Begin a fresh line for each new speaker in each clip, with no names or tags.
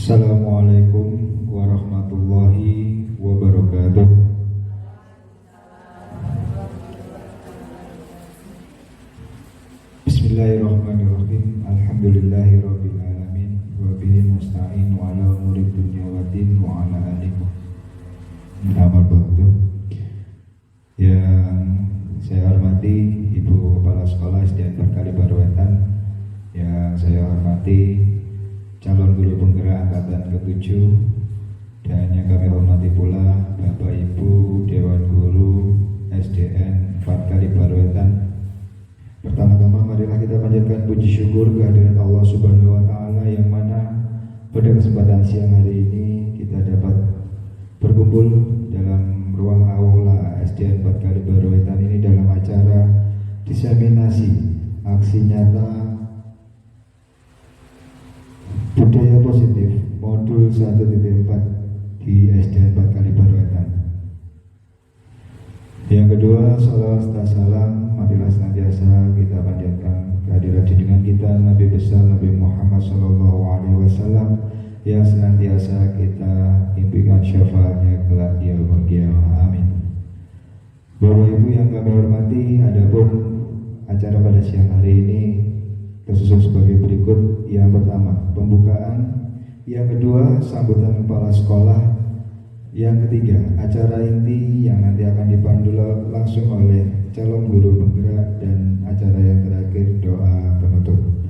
Assalamualaikum warahmatullahi wabarakatuh. Bismillahirrahmanirrahim. Alhamdulillahirabbil alamin wa bihi nasta'in wa ala umuri dunya waddin wa ala alihi. Amma ba'du. Yang saya hormati Ibu Kepala Sekolah SDN Kali Barwetan, yang saya hormati calon guru penggerak angkatan ke-7, dan yang kami hormati pula Bapak Ibu Dewan Guru SDN 4 Kali Barwetan. Pertama-tama marilah kita panjatkan puji syukur kehadirat Allah Subhanahu wa taala yang mana pada kesempatan siang hari ini kita dapat berkumpul dalam ruang aula SDN 4 Kali Barwetan ini dalam acara diseminasi aksi nyata budaya positif modul 1.4 di SDN 4 Kali Barwetan. Yang kedua, salawat serta salam marilah senantiasa kita panjatkan kehadirat junjungan kita Nabi besar Nabi Muhammad SAW yang senantiasa kita impikan syafaatnya kelak di yaumul qiyamah. Amin. Bapak Ibu yang kami hormati, adapun acara pada siang hari ini tersusun sebagai berikut. Yang pertama, pembukaan. Yang kedua, sambutan kepala sekolah. Yang ketiga, acara inti yang nanti akan dipandu langsung oleh calon guru penggerak, dan acara yang terakhir doa penutup.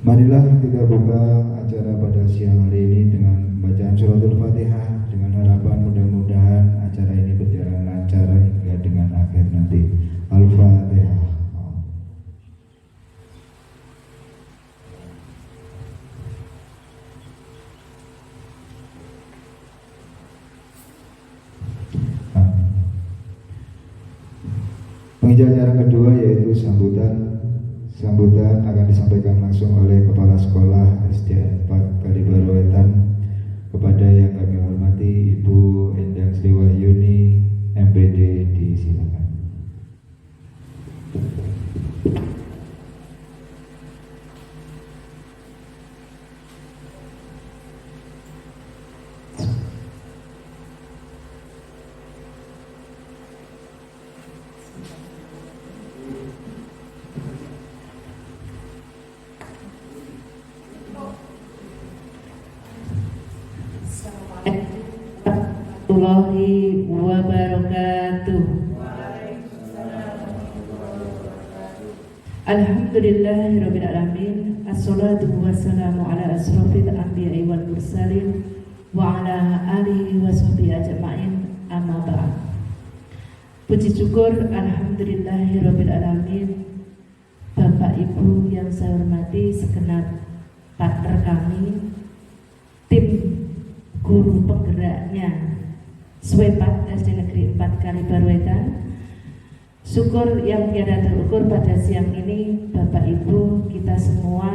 Marilah kita buka acara pada siang hari ini dengan bacaan suratul Fatihah dengan harapan mudah-mudahan acara ini berjalan lancar hingga dengan akhir nanti. Al-Fatihah. Penginjak acara kedua yaitu sambutan akan disampaikan langsung oleh Kepala Sekolah SDN 4 Kali Barwetan. Kepada yang kami hormati Ibu Endang Sri Wahyuni MPD, disilakan.
Warahmatullahi wabarakatuh. Alhamdulillahirabbil alamin. Assalatu wassalamu ala asrofil anbiya'i wal mursalin wa ala alihi wa sahbihi ajma'in. Amma ba'd. Puji syukur alhamdulillahirabbil alamin. Bapak Ibu yang saya hormati, segenap partner kami, tim guru penggeraknya SWEPAT SD Negeri 4 Kali Barwetan. Syukur yang tiada terukur pada siang ini Bapak Ibu kita semua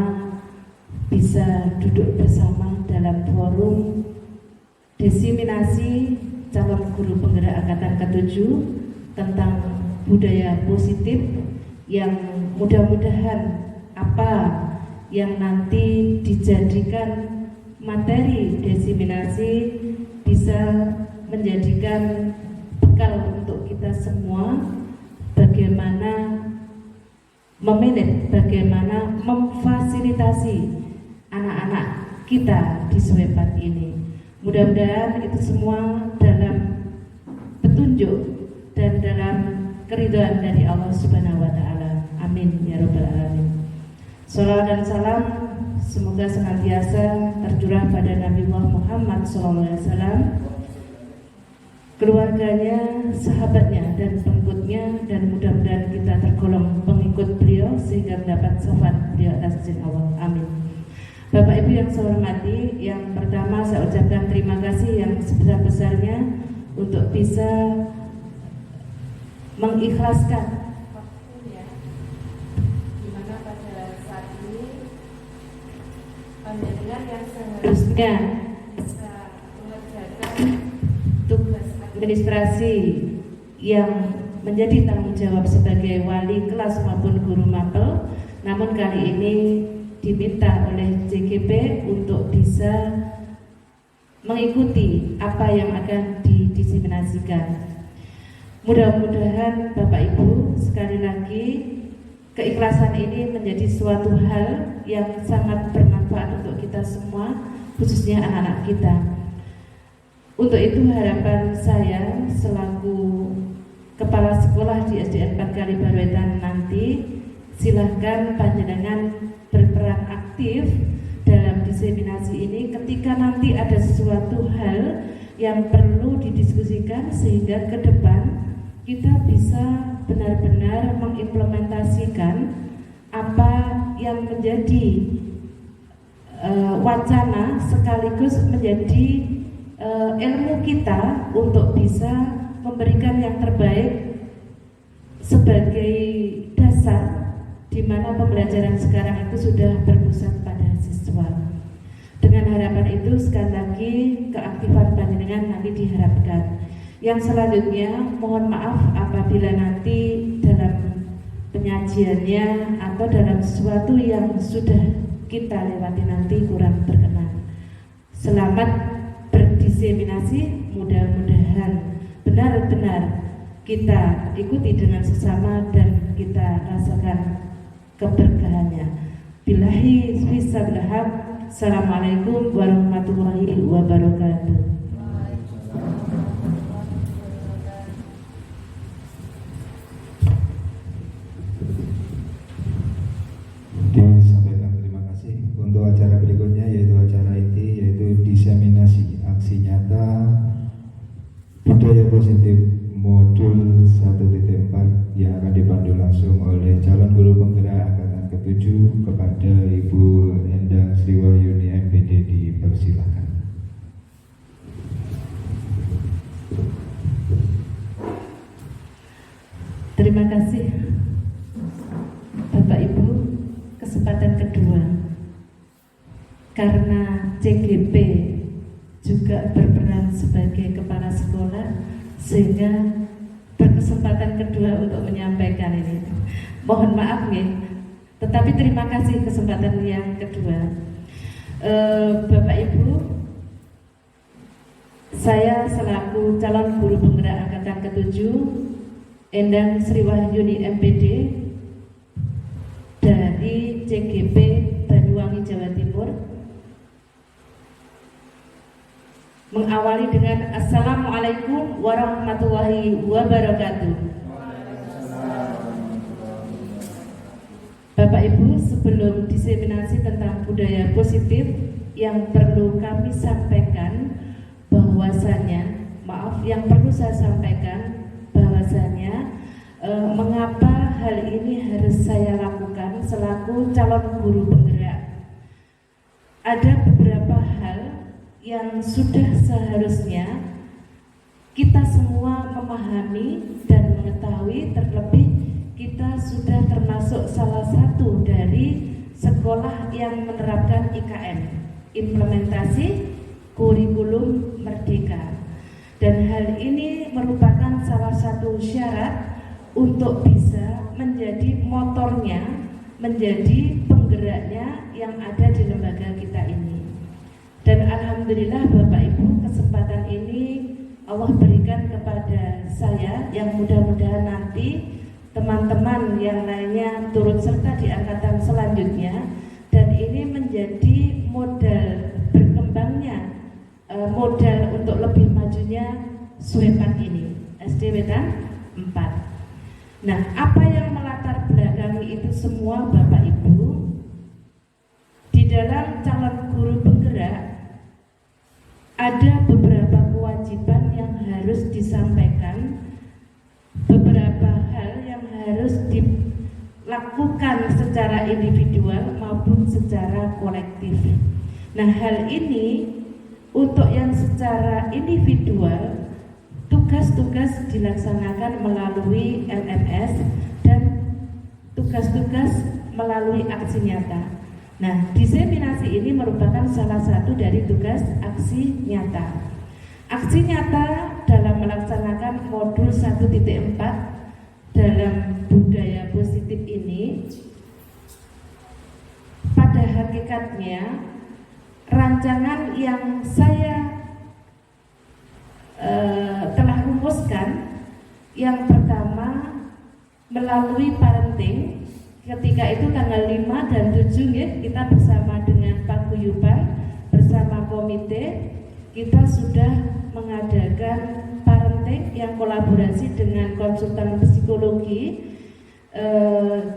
bisa duduk bersama dalam forum diseminasi calon guru penggerak angkatan ke-7 tentang budaya positif, yang mudah-mudahan apa yang nanti dijadikan materi diseminasi bisa menjadikan bekal untuk kita semua bagaimana memanage, bagaimana memfasilitasi anak-anak kita di SWEPAT ini. Mudah-mudahan itu semua dalam petunjuk dan dalam keridhaan dari Allah Subhanahu wa taala. Amin ya rabbal alamin. Shalawat dan salam semoga senantiasa tercurah pada Nabi Muhammad SAW, keluarganya, sahabatnya, dan pengikutnya, dan mudah-mudahan kita tergolong pengikut beliau sehingga mendapat syafaat beliau atas izin Allah. Amin. Bapak Ibu yang saya hormati, yang pertama saya ucapkan terima kasih yang sebesar-besarnya untuk bisa mengikhlaskan panjenengan yang seharusnya bisa mengerjakan tugas administrasi yang menjadi tanggung jawab sebagai wali kelas maupun guru mapel, namun kali ini diminta oleh JGP untuk bisa mengikuti apa yang akan didiseminasikan. Mudah-mudahan Bapak Ibu sekali lagi keikhlasan ini menjadi suatu hal yang sangat bermanfaat untuk kita semua, khususnya anak-anak kita. Untuk itu harapan saya selaku Kepala Sekolah di SDN 4 Kalibaruetan nanti, silahkan panjenengan berperan aktif dalam diseminasi ini ketika nanti ada sesuatu hal yang perlu didiskusikan, sehingga ke depan kita bisa benar-benar mengimplementasikan apa yang menjadi wacana sekaligus menjadi ilmu kita untuk bisa memberikan yang terbaik sebagai dasar di mana pembelajaran sekarang itu sudah berpusat pada siswa. Dengan harapan itu sekali lagi keaktifan panjenengan nanti diharapkan. Yang selanjutnya mohon maaf apabila nanti dalam penyajiannya atau dalam sesuatu yang sudah kita lewati nanti kurang berkenan. Selamat berdiseminasi, mudah-mudahan benar-benar kita ikuti dengan sesama dan kita rasakan keberkahannya. Billahi fisabilillah. Assalamualaikum warahmatullahi wabarakatuh.
Disampaikan terima kasih. Untuk acara berikutnya yaitu acara inti, yaitu diseminasi aksi nyata budaya positif modul 1.4 yang akan dipandu langsung oleh calon guru penggerak angkatan ke-7 kepada Ibu Endang Sriwahyuni MPD. Dipersilakan.
Terima kasih Bapak Ibu. Kesempatan kedua, karena CGP juga berperan sebagai kepala sekolah, sehingga berkesempatan kedua untuk menyampaikan ini. Mohon maaf nih, tetapi terima kasih kesempatan yang kedua. Bapak Ibu, saya selaku calon guru penggerak angkatan ke-7 Endang Sriwahyuni MPD dari CGP Banyuwangi, Jawa Timur, mengawali dengan Assalamualaikum warahmatullahi wabarakatuh. Bapak Ibu, sebelum diseminasi tentang budaya positif, yang perlu kami sampaikan bahwasanya, yang perlu saya sampaikan bahwasanya mengapa hal ini harus saya lakukan selaku calon guru penggerak. Ada beberapa hal yang sudah seharusnya kita semua memahami dan mengetahui, terlebih kita sudah termasuk salah satu dari sekolah yang menerapkan IKM, implementasi kurikulum merdeka. Dan hal ini merupakan salah satu syarat untuk bisa menjadi motornya, menjadi penggeraknya yang ada di lembaga kita ini. Dan alhamdulillah Bapak Ibu, kesempatan ini Allah berikan kepada saya, yang mudah-mudahan nanti teman-teman yang lainnya turut serta di angkatan selanjutnya, dan ini menjadi modal berkembangnya, modal untuk lebih majunya SWEPAN ini, SD Wetan 4. Nah, apa yang melatar belakangi itu semua Bapak Ibu? Di dalam calon guru penggerak ada beberapa kewajiban yang harus disampaikan, beberapa hal yang harus dilakukan secara individual maupun secara kolektif. Nah, hal ini untuk yang secara individual, tugas-tugas dilaksanakan melalui LMS dan tugas-tugas melalui aksi nyata. Nah, diseminasi ini merupakan salah satu dari tugas aksi nyata. Aksi nyata dalam melaksanakan modul 1.4 dalam budaya positif ini pada hakikatnya rancangan yang saya telah rumuskan. Yang pertama melalui parenting, ketika itu tanggal 5 dan 7 ya, kita bersama dengan Paguyuban, bersama komite, kita sudah mengadakan parenting yang kolaborasi dengan konsultan psikologi.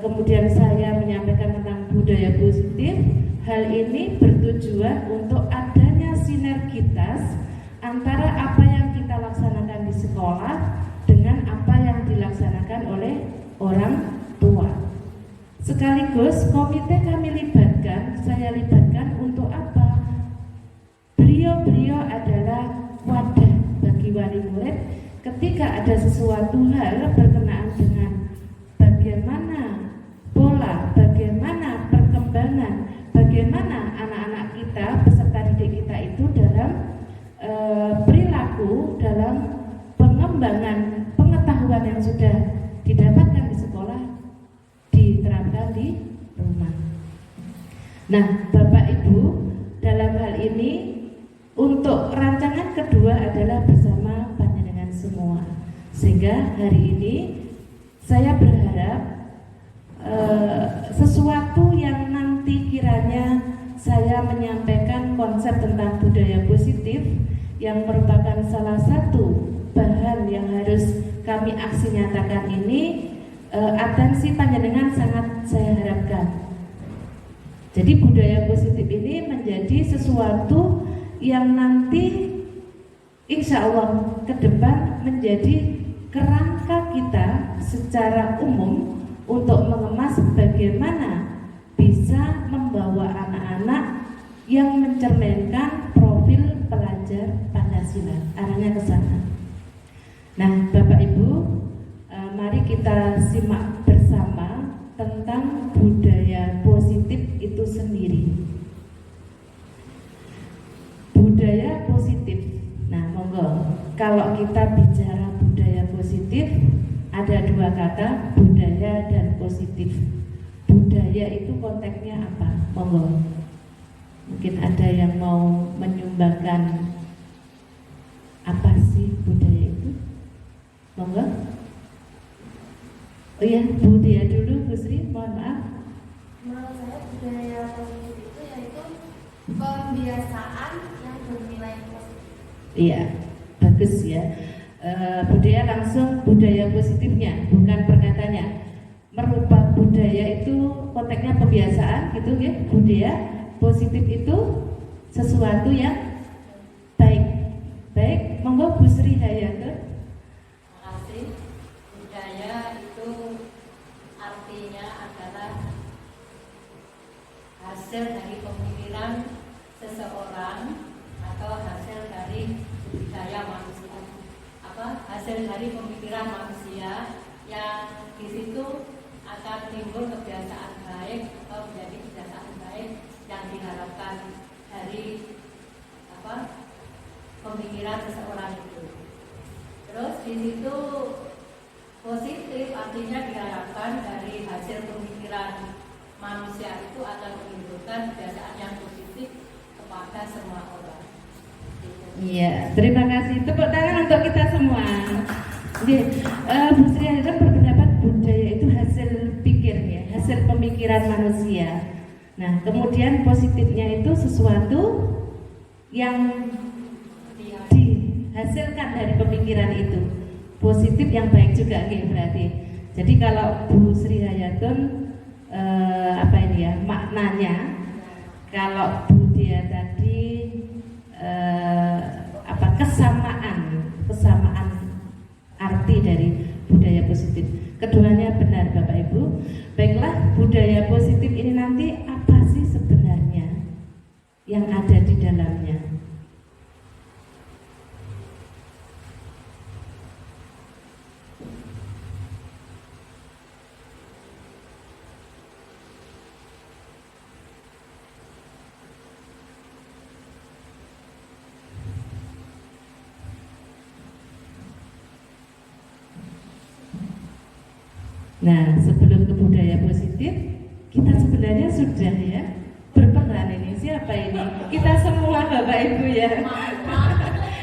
Kemudian saya menyampaikan tentang budaya positif. Hal ini bertujuan untuk adanya sinergitas antara apa yang kita laksanakan di sekolah dengan apa yang dilaksanakan oleh orang tua. Sekaligus komite kami libatkan, saya libatkan untuk apa? Beliau adalah wadah bagi wali murid ketika ada sesuatu hal berkenaan dengan bagaimana pola, bagaimana perkembangan, bagaimana anak-anak kita, peserta didik kita itu dalam perilaku, dalam pengembangan pengetahuan yang sudah didapatkan di sekolah diterapkan di rumah. Nah, Bapak Ibu, dalam hal ini untuk rancangan kedua adalah bersama panjenengan semua. Sehingga hari ini saya berharap sesuatu yang nanti kiranya saya menyampaikan konsep tentang budaya positif yang merupakan salah satu bahan yang harus kami aksi nyatakan ini, atensi panjenengan sangat saya harapkan. Jadi budaya positif ini menjadi sesuatu yang nanti insya Allah ke depan menjadi kerangka kita secara umum untuk mengemas bagaimana bisa membawa anak-anak yang mencerminkan profil pelajar Pancasila, arahnya ke sana. Nah, Bapak Ibu, mari kita simak bersama tentang budaya positif itu sendiri. Budaya positif. Nah, monggo. Kalau kita bicara budaya positif, ada dua kata, budaya dan positif. Budaya itu konteksnya apa? Monggo. Mungkin ada yang mau menyumbangkan apa sih budaya itu? Monggo. Oh iya, Bu Dia dulu, Bu Sri, mohon maaf.
Menurut saya budaya positif itu yaitu pembiasaan yang bernilai positif.
Iya, bagus ya. Budaya langsung budaya positifnya, bukan perkataannya. Merubah budaya itu konteksnya pembiasaan, gitu ya. Budaya positif itu sesuatu yang baik. Baik, monggo Bu Sri Hayatul.
Budaya itu artinya adalah hasil dari pemikiran seseorang atau hasil dari budaya manusia. Hasil dari pemikiran manusia yang di situ akan timbul kebiasaan baik atau menjadi kebiasaan baik yang diharapkan dari pemikiran seseorang itu. Terus di situ positif artinya diharapkan dari hasil pemikiran manusia itu akan menimbulkan kebiasaan yang positif kepada semua orang.
Iya, terima kasih. Tepuk tangan untuk kita semua. Bu Sri Hayatul berpendapat budaya itu hasil pikir ya, hasil pemikiran manusia. Nah, kemudian positifnya itu sesuatu yang dihasilkan dari pemikiran itu. Positif yang baik juga berarti. Jadi kalau Bu Sri Hayatul maknanya, kalau Bu Dia tadi kesamaan arti dari budaya positif. Keduanya benar Bapak Ibu. Baiklah, budaya positif ini nanti apa sih sebenarnya yang ada di dalamnya? Nah, sebelum ke budaya positif, kita sebenarnya sudah ya berperan ini. Siapa ini? Kita semua Bapak Ibu ya.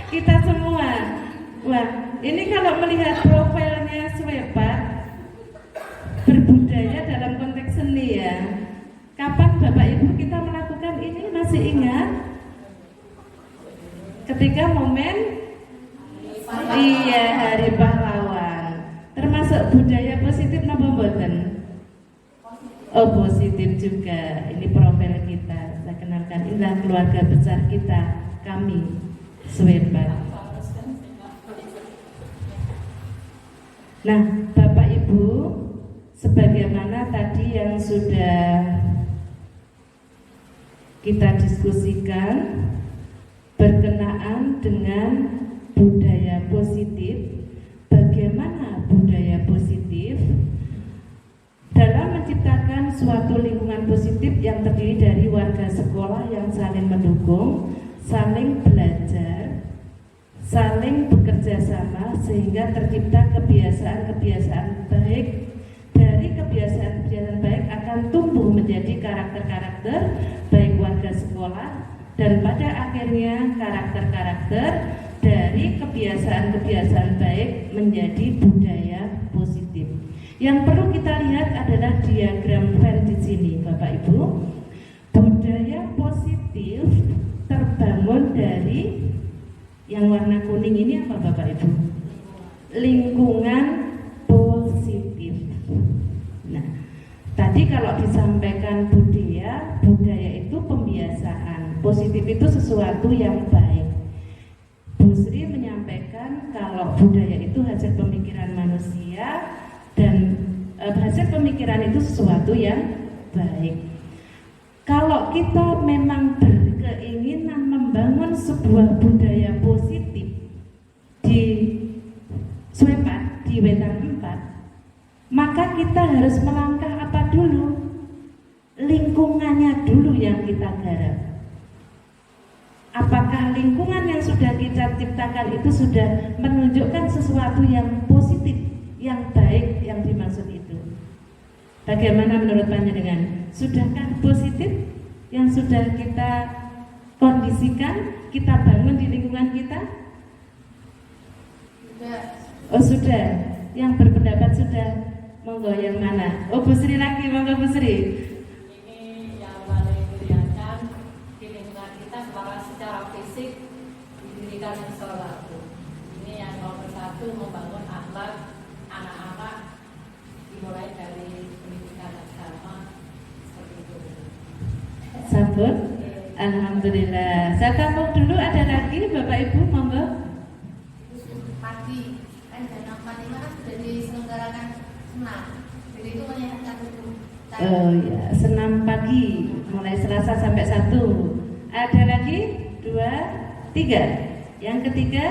Kita semua. Wah, ini kalau melihat profilnya Swepat berbudaya dalam konteks seni ya. Kapan Bapak Ibu kita melakukan ini, masih ingat? Ketika momen iya Hari Pahlawan. Termasuk budaya positif napa mboten? Oh, positif juga. Ini profil kita. Saya kenalkan, inilah keluarga besar kita, kami Swepat. Nah, Bapak Ibu, sebagaimana tadi yang sudah kita diskusikan berkenaan dengan budaya positif, bagaimana budaya positif dalam menciptakan suatu lingkungan positif yang terdiri dari warga sekolah yang saling mendukung, saling belajar, saling bekerja sama sehingga tercipta kebiasaan-kebiasaan baik. Dari kebiasaan-kebiasaan baik akan tumbuh menjadi karakter-karakter baik warga sekolah, dan pada akhirnya karakter-karakter dari kebiasaan-kebiasaan baik menjadi budaya positif. Yang perlu kita lihat adalah diagram Venn di sini, Bapak Ibu. Budaya positif terbangun dari yang warna kuning ini apa Bapak Ibu? Lingkungan positif. Nah, tadi kalau disampaikan budaya itu pembiasaan. Positif itu sesuatu yang baik. Bu Sri menyampaikan kalau budaya itu hasil pemikiran manusia dan hasil pemikiran itu sesuatu yang baik. Kalau kita memang berkeinginan membangun sebuah budaya positif di Swepat, di Wetan 4, maka kita harus melangkah apa dulu? Lingkungannya dulu yang kita garap. Apakah lingkungan yang sudah kita ciptakan itu sudah menunjukkan sesuatu yang positif, yang baik yang dimaksud itu? Bagaimana menurut panjenengan? Sudahkah positif yang sudah kita kondisikan, kita bangun di lingkungan kita?
Sudah.
Oh sudah. Yang berpendapat sudah. Monggo yang mana? Oh Bu Sri lagi, monggo Bu Sri.
Ini yang paling kelihatan di lingkungan kita bahwa secara fisik didirikan musola. Ini yang nomor 1, membangun akhlak anak-anak dimulai dari pendidikan agama seperti itu.
Sampun. Alhamdulillah. Saya tampung dulu, ada lagi Bapak Ibu, monggo.
Pagi kan jam 4.5 kan sudah diselenggarakan senam. Jadi itu menyehatkan tubuh.
Oh ya, senam pagi mulai Selasa sampai Sabtu. Ada lagi 2, 3. Yang ketiga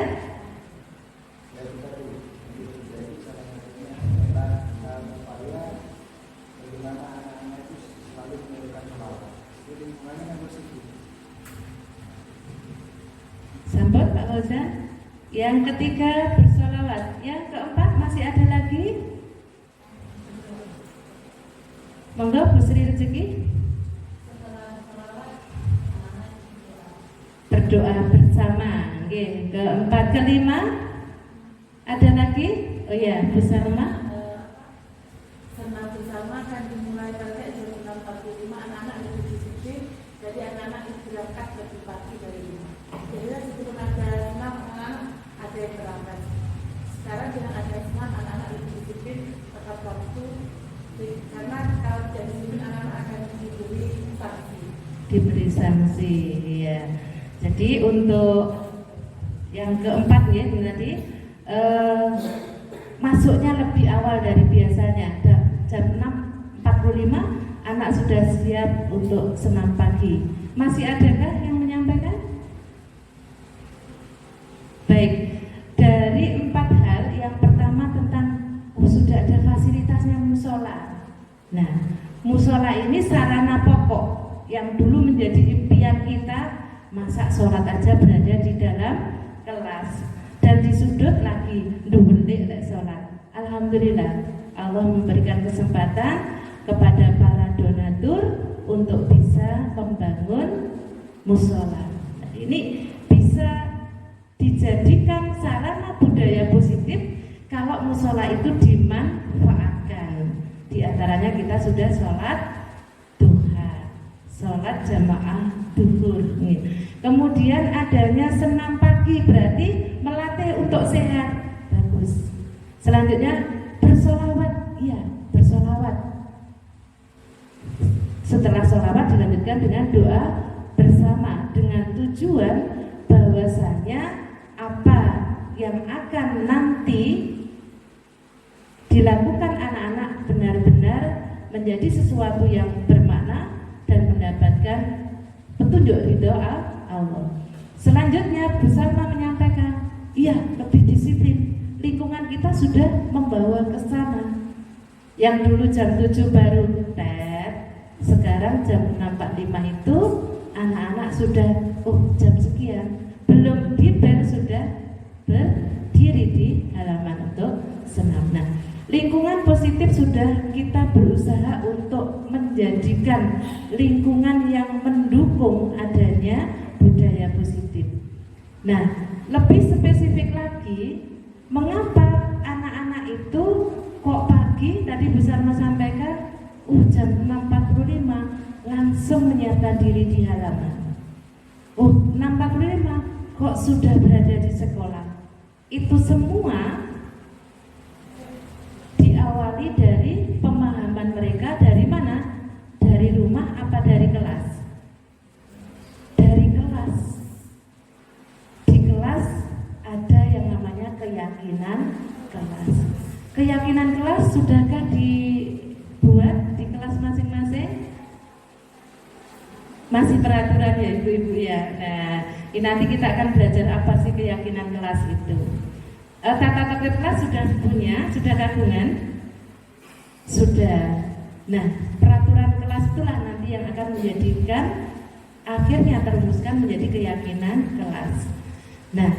Sambut Pak Fauzan. Yang ketiga bersolawat. Yang keempat masih ada lagi? Monggo Bu Sri Rezeki. Berdoa bersama. Oke. Keempat, kelima ada lagi? Oh ya, Bu Salma.
Senam bersama kan dimulai pada jam 6.45, anak-anak lebih disiplin, jadi anak-anak berangkat lebih pagi dari rumah. Jadi sebelum ada senam, anak-anak ada yang berangkat. Sekarang dengan ada senam, anak-anak lebih disiplin, tepat waktu. Karena kalau tidak disiplin, anak-anak akan diberi sanksi.
Diberi sanksi, ya. Jadi untuk yang keempat ya ini tadi masuknya lebih awal dari biasanya. Jam 6.45 anak sudah siap untuk senam pagi. Masih adakah yang menyampaikan? Baik, dari 4 hal, yang pertama tentang sudah ada fasilitasnya musola. Nah, musola ini sarana pokok yang dulu menjadi impian kita. Masa sholat aja berada di dalam kelas dan di sudut lagi nduwelik lek sholat. Alhamdulillah Allah memberikan kesempatan kepada para donatur untuk bisa membangun musola. Nah, ini bisa dijadikan sarana budaya positif kalau musola itu dimanfaatkan. Di antaranya kita sudah sholat duha, sholat jamaah duhur. Kemudian adanya senam pagi, berarti melatih untuk sehat, bagus. Selanjutnya bersolawat, iya bersolawat. Setelah sholawat dilanjutkan dengan doa bersama dengan tujuan bahwasanya apa yang akan nanti dilakukan anak-anak benar-benar menjadi sesuatu yang bermakna dan mendapatkan petunjuk ridho Allah. Selanjutnya Bu Salma menyampaikan, iya lebih disiplin. Lingkungan kita sudah membawa ke sana. Yang dulu jam 7 baru tet, sekarang jam 6.45 itu anak-anak sudah jam sekian belum dibel sudah berdiri di halaman untuk senam. Nah, lingkungan positif sudah kita berusaha untuk menjadikan lingkungan yang mendukung adanya budaya positif. Nah, lebih spesifik lagi, mengapa anak-anak itu kok pagi tadi Bu Salma sampaikan jam 6.45 langsung menyiapkan diri di halaman. 6.45 kok sudah berada di sekolah. Itu semua diawali dari pemahaman mereka dari mana? Dari rumah apa dari kelas? Dari kelas. Di kelas ada yang namanya keyakinan kelas. Keyakinan kelas sudahkah dibuat di kelas masing-masing? Masih peraturan ya ibu-ibu ya. Nah, ini nanti kita akan belajar apa sih keyakinan kelas itu. Tata tertib kelas sudah punya, sudah kandungan? Sudah. Nah, peraturan kelas itulah nanti yang akan menjadikan akhirnya terumuskan menjadi keyakinan kelas. Nah,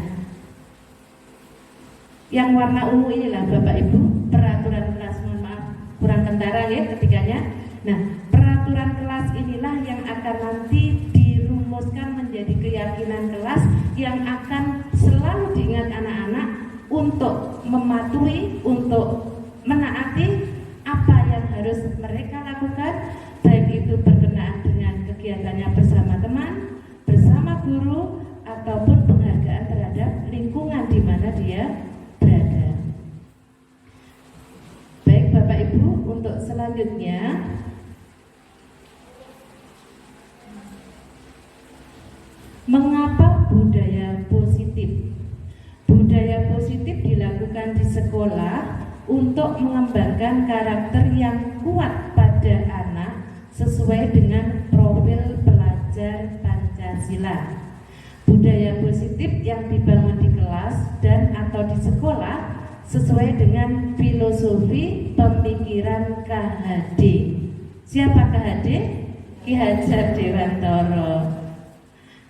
yang warna ungu inilah Bapak Ibu peraturan kelas. Mohon maaf kurang kentara ya ketiganya. Nah, peraturan kelas inilah yang akan nanti dirumuskan menjadi keyakinan kelas yang akan selalu diingat anak-anak untuk mematuhi, untuk menaati apa yang harus mereka lakukan, baik itu berkenaan dengan kegiatannya bersama teman, bersama guru, ataupun penghargaan terhadap lingkungan di mana dia berada. Baik Bapak Ibu, untuk selanjutnya mengapa budaya positif? Budaya positif dilakukan di sekolah untuk mengembangkan karakter yang kuat pada anak sesuai dengan profil pelajar Pancasila. Budaya positif yang dibangun di kelas dan atau di sekolah sesuai dengan filosofi pemikiran KHD. Siapa KHD? Ki Hajar Dewantara.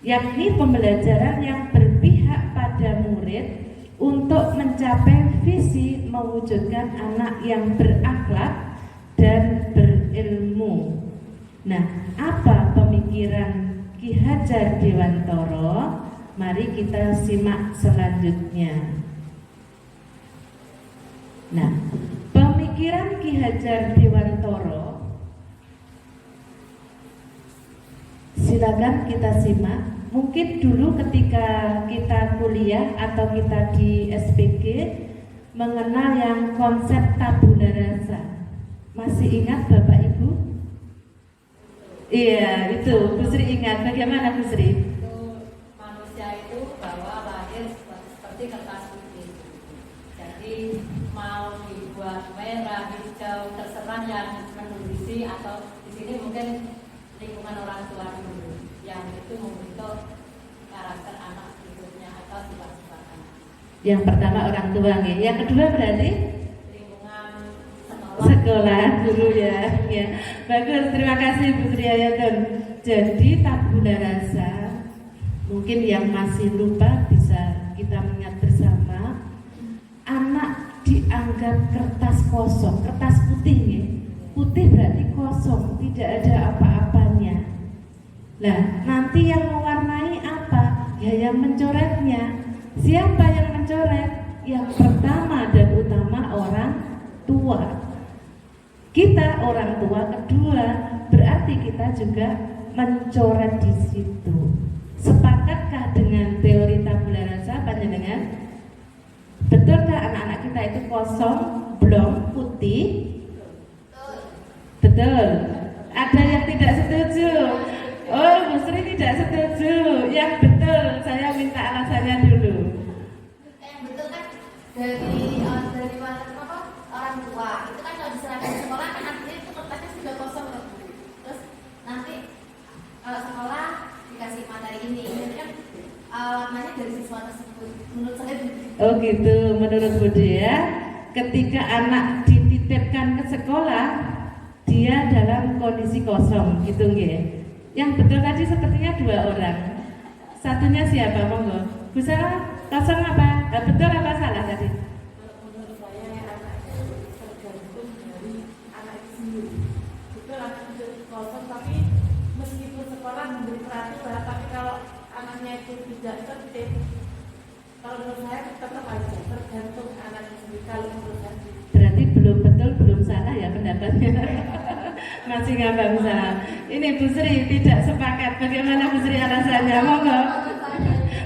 Yakni pembelajaran yang berpihak pada murid untuk mencapai visi mewujudkan anak yang berakhlak dan berilmu. Nah, apa pemikiran Ki Hajar Dewantara? Mari kita simak selanjutnya. Nah, pemikiran Ki Hajar Dewantara, silakan kita simak. Mungkin dulu ketika kita kuliah atau kita di SPG mengenal yang konsep tabula rasa. Masih ingat Bapak Ibu? Iya, itu Bu Sri ingat. Bagaimana Bu Sri?
Itu manusia itu bahwa lahir seperti kertas putih. Jadi mau dibuat merah, hijau, terserah yang menulis atau di sini mungkin lingkungan orang tua dulu yang itu membentuk karakter anak berikutnya atau sifat-sifat anak.
Yang pertama orang tua nih. Yang kedua berarti
Lingkungan
sekolah guru ya. Ya. Bagus, terima kasih Bu Sri Ayatun. Jadi tabula rasa mungkin yang masih lupa bisa kita mengingat bersama. Anak dianggap kertas kosong, kertas putih ya. Putih berarti kosong, tidak ada apa-apanya. Nah, nanti yang yang mencoretnya. Siapa yang mencoret? Yang pertama dan utama orang tua. Kita orang tua, kedua berarti kita juga mencoret di situ. Sepakatkah dengan teori tabula rasa panjenengan? Betulkah anak-anak kita itu kosong, blong, putih? Betul. Ada yang tidak setuju? Oh, Bu Sri tidak setuju. Yang betul, saya minta alasannya dulu.
Yang betul kan dari apa orang tua itu kan kalau diserahkan ke sekolah kan artinya itu kertasnya sudah kosong loh. Terus nanti kalau sekolah dikasih materi ini, jadi kan warnanya dari siswa tersebut. Menurut saya begitu.
Oh gitu, menurut Budi ya. Ketika anak dititipkan ke sekolah, dia dalam kondisi kosong, gitu nggih. Yang betul tadi sepertinya 2 orang. Satunya siapa, monggo? Bu Sarah, kosong apa? Betul apa salah tadi?
Menurut saya anak itu tergantung dari anak itu sendiri. Betul anak itu kosong, tapi meskipun sekolah memberi peraturan, tapi kalau anaknya itu tidak tertib, kalau menurut saya tetap aja tergantung anak itu sendiri. Kalau menurut saya
Berarti belum betul, belum salah ya pendapatnya. Masih ngambang salah. Ini Bu Sri tidak sepakat. Bagaimana Bu Sri alasannya? Monggo.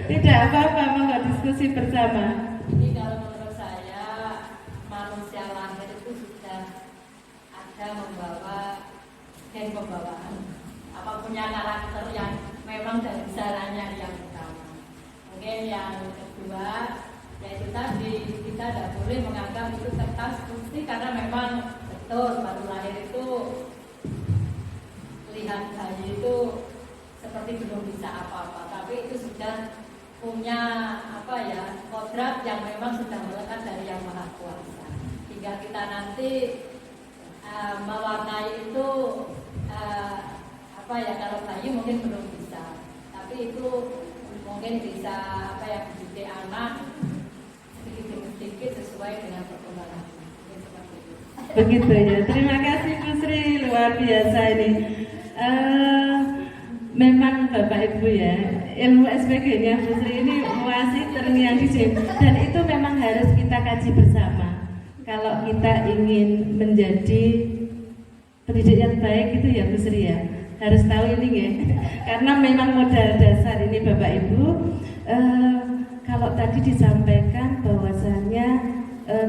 Tidak apa-apa, monggo diskusi bersama.
Jadi kalau menurut saya manusia lahir itu sudah ada membawa gen pembawaan, apa punya karakter yang memang dari sananya yang utama. Mungkin yang kedua yaitu tadi kita tidak boleh menganggap itu kertas putih karena memang betul baru lahir itu lihat bayi itu seperti belum bisa apa-apa, tapi itu sudah punya kodrat yang memang sudah melekat dari yang Maha Kuasa. Hingga kita nanti mewarnai itu kalau bayi mungkin belum bisa, tapi itu mungkin bisa mendidik anak sedikit sesuai dengan perkembangan.
Begitu ya. Terima kasih Bu Sri, luar biasa ini. Memang Bapak Ibu ya, ilmu SPG-nya Bu Sri ini masih terngiang di sini, dan itu memang harus kita kaji bersama. Kalau kita ingin menjadi pendidik yang baik itu ya Bu Sri ya, harus tahu ini ya. Karena memang modal dasar ini Bapak Ibu. Kalau tadi disampaikan bahwasannya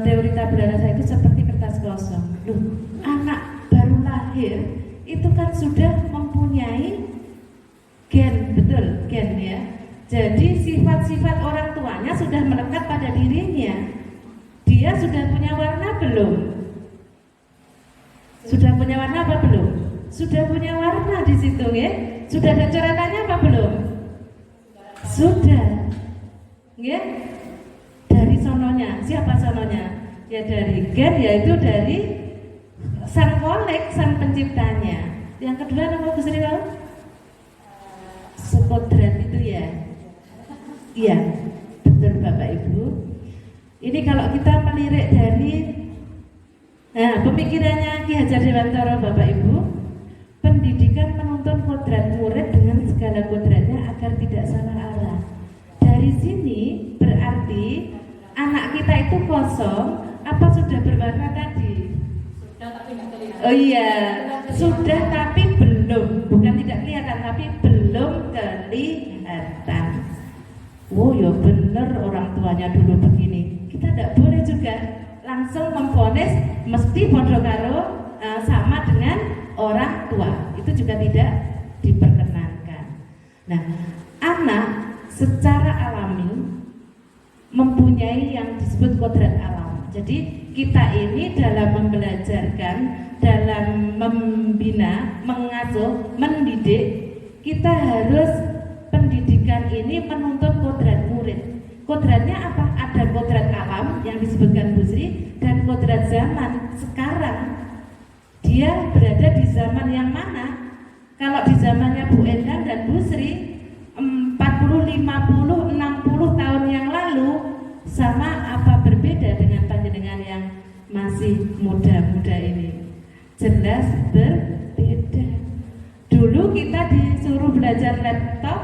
teori tabula rasa itu seperti kertas kosong. Loh, anak baru lahir itu kan sudah mempunyai gen, betul, gen ya. Jadi sifat-sifat orang tuanya sudah melekat pada dirinya. Dia sudah punya warna belum? Sudah punya warna apa belum? Sudah punya warna di situ ya. Sudah ada coretannya apa belum? Sudah. Ya. Dari sononya, siapa sononya? Ya dari gen, yaitu dari sang kolek, sang penciptanya. Yang kedua nama Bu Sri tahu? Sekodrat itu ya. Iya, betul Bapak Ibu. Ini kalau kita melirik dari pemikirannya Ki Hajar Dewantara Bapak Ibu, pendidikan menuntun kodrat murid dengan segala kodratnya agar tidak salah arah. Dari sini berarti anak kita itu kosong, apa sudah berwarna tadi?
Sudah tapi nggak kelihatan.
Oh iya, sudah tapi belum, bukan tidak kelihatan tapi belum kelihatan. Oh ya bener orang tuanya dulu begini. Kita tidak boleh juga langsung memvonis mesti podo karo sama dengan orang tua. Itu juga tidak diperkenankan. Nah, anak secara alami mempunyai yang disebut kodrat alam. Jadi kita ini dalam membelajarkan, dalam membina, mengasuh, mendidik, kita harus pendidikan ini menuntut kodrat murid. Kodratnya apa? Ada kodrat alam yang disebutkan Bu Sri dan kodrat zaman. Sekarang dia berada di zaman yang mana? Kalau di zamannya Bu Endang dan Bu Sri 40, 50, 60 tahun yang lalu sama apa berbeda dengan panjenengan yang masih muda-muda ini? Jelas berbeda. Dulu kita disuruh belajar laptop,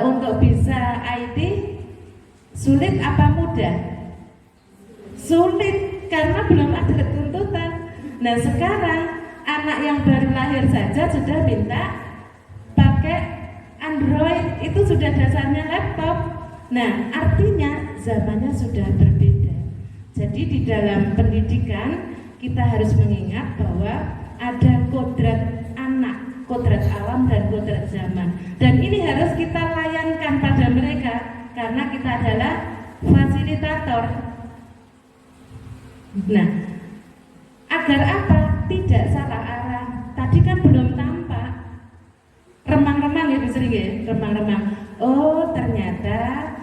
untuk bisa IT sulit apa mudah? Sulit, karena belum ada tuntutan. Nah sekarang anak yang baru lahir saja sudah minta pakai Android, itu sudah dasarnya laptop. Nah artinya zamannya sudah berbeda. Jadi di dalam pendidikan kita harus mengingat bahwa ada kodrat anak, kodrat alam dan kodrat zaman. Dan ini harus kita layankan pada mereka karena kita adalah fasilitator. Nah, agar apa? Tidak salah arah. Tadi kan belum tampak. Remang-remang ya Bu Sri ya, remang-remang. Oh, ternyata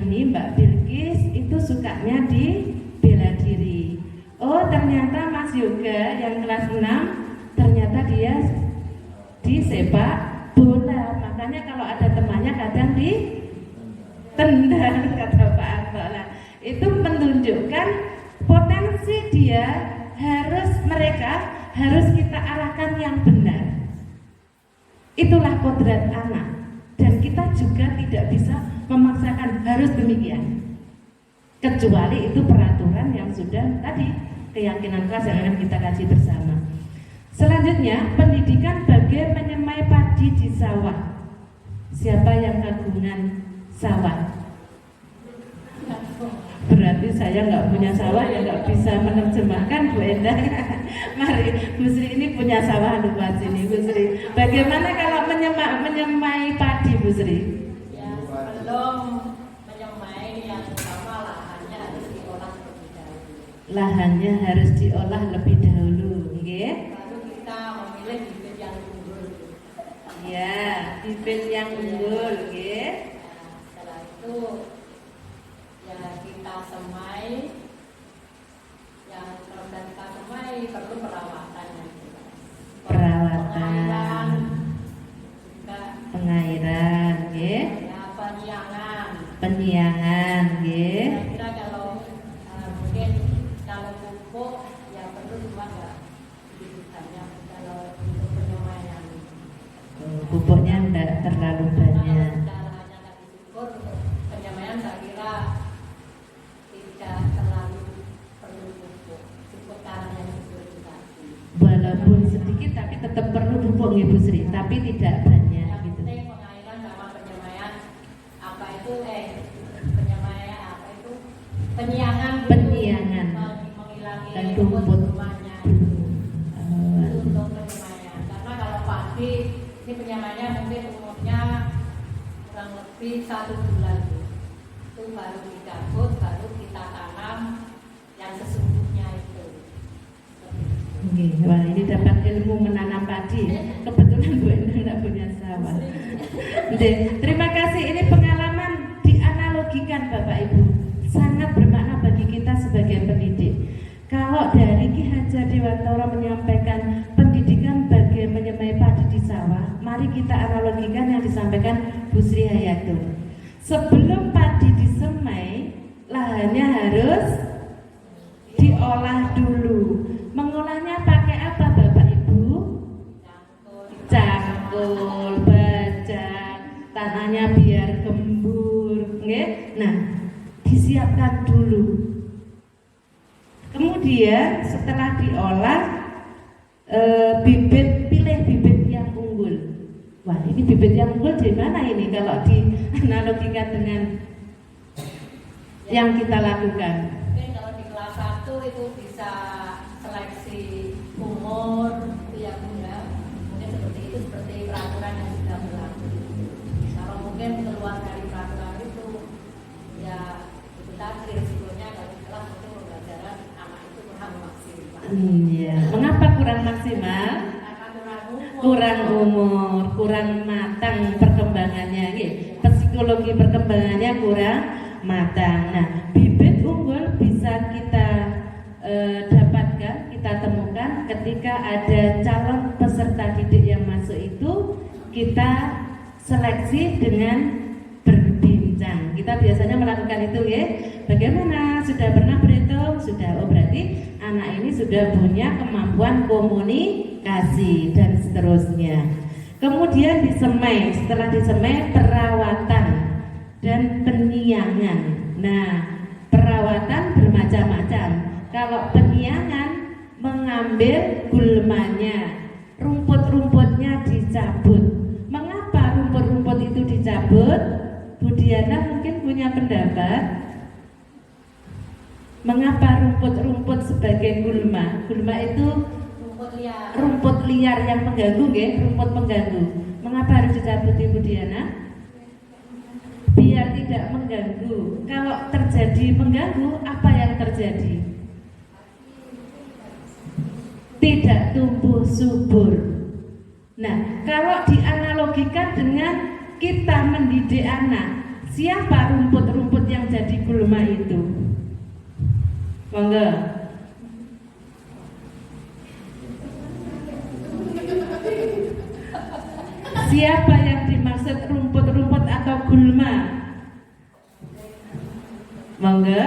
Mbak Bilkis itu sukanya di bela diri. Oh, ternyata Mas Yoga yang kelas 6 ternyata dia di sepak bola. Makanya kalau ada temannya kadang ditendang kata Pak Anto. Itu menunjukkan potensi dia, mereka harus kita arahkan yang benar. Itulah kodrat anak. Dan kita juga tidak bisa memaksakan harus demikian. Kecuali itu peraturan yang sudah tadi, keyakinan kelas yang akan kita kaji bersama. Selanjutnya, pendidikan bagai menyemai padi di sawah. Siapa yang kagungan sawah? Berarti saya nggak punya sawah, ya nggak bisa menerjemahkan Bu Endang. Mari, Bu Sri ini punya sawah luas ini, Bu Sri. Bagaimana kalau menyemai padi, Bu Sri?
Ya, sebelum menyemai yang pertama lahannya harus diolah terlebih dahulu.
Lahannya harus diolah lebih dahulu, okay?
Baru kita memilih bibit yang unggul.
Ya, bibit yang unggul, okay?
Nah, setelah itu ya kita semai. Yang kalau kita semai perlu perawatan yang jelas.
Perawatan,
Juga
pengairan, okay?
ya penyiangan.
Penyiangan, okay?
Kira-kira kalau mungkin kalau pupuk ya perlu cuma nggak begitu banyak kalau untuk penyemaian.
Pupuknya enggak terlalu banyak.
Kalau hanya tadi syukur untuk penyemaian saya kira tidak terlalu perlu pupuk, cukup tanah yang subur tadi.
Walaupun sedikit tapi tetap perlu pupuk ya Bu Sri, tapi tidak banyak
Yang
gitu.
penting pengairan sama penyemaian apa itu penyemaian apa itu penyiangan dulu.
Penyiangan.
Menghilangi
Dan rumput.
rumahnya. Itu untuk penyemaian. Karena kalau padi ini penyemaiannya mungkin umurnya kurang lebih 1 bulan. Itu baru dicabut, baru kita tanam yang sesungguhnya itu.
Oke, wah ini dapat ilmu menanam padi. Kebetulan Bu Endang tidak punya sawah. Oke, terima kasih. Ini pengalaman dianalogikan Bapak Ibu. Sangat bermakna bagi kita sebagai pendidik. Kalau dari Ki Hajar Dewantara menyampaikan pendidikan bagai menyemai padi di sawah, mari kita analogikan yang disampaikan Bu Sri Hayatul. Sebelum padi disemai, lahannya harus diolah dulu. Mengolahnya pakai apa Bapak Ibu? Cangkul, bajak, tanahnya biar gembur, okay? Nah, disiapkan dulu. Kemudian setelah diolah, pilih bibit yang unggul. Wah, ini bibit yang unggul di mana ini kalau dianalogikan dengan yang kita lakukan?
Mungkin kalau di kelas 1 itu bisa seleksi umur itu ya Bu ya. Mungkin seperti itu, seperti peraturan yang sudah berlaku. Kalau mungkin keluar dari peraturan itu ya itu tadi risikonya kalau di kelas mungkin pembelajaran anak itu kurang maksimal.
Iya. Mengapa kurang maksimal?
Karena
Kurang umur, kurang matang perkembangannya, psikologi perkembangannya kurang matang. Nah, bibit unggul bisa kita dapatkan, kita temukan ketika ada calon peserta didik yang masuk itu, kita seleksi dengan berbincang. Kita biasanya melakukan itu ya. Bagaimana? Sudah pernah berhitung? Sudah. Oh berarti anak ini sudah punya kemampuan komunikasi dan seterusnya. Kemudian disemai, setelah disemai perawatan dan penyiangan. Nah, perawatan bermacam-macam. Kalau penyiangan mengambil gulmanya, rumput-rumputnya dicabut. Mengapa rumput-rumput itu dicabut? Bu Diana mungkin punya pendapat. Mengapa rumput-rumput sebagai gulma? Gulma itu rumput liar yang mengganggu, nggih, rumput pengganggu. Mengapa harus dicabut Ibu Diana? Biar tidak mengganggu. Kalau terjadi mengganggu, apa yang terjadi? Tidak tumbuh subur. Nah, kalau dianalogikan dengan kita mendidik anak, siapa rumput-rumput yang jadi gulma itu? Monggo. Siapa yang dimaksud rumput-rumput atau gulma? Monggo.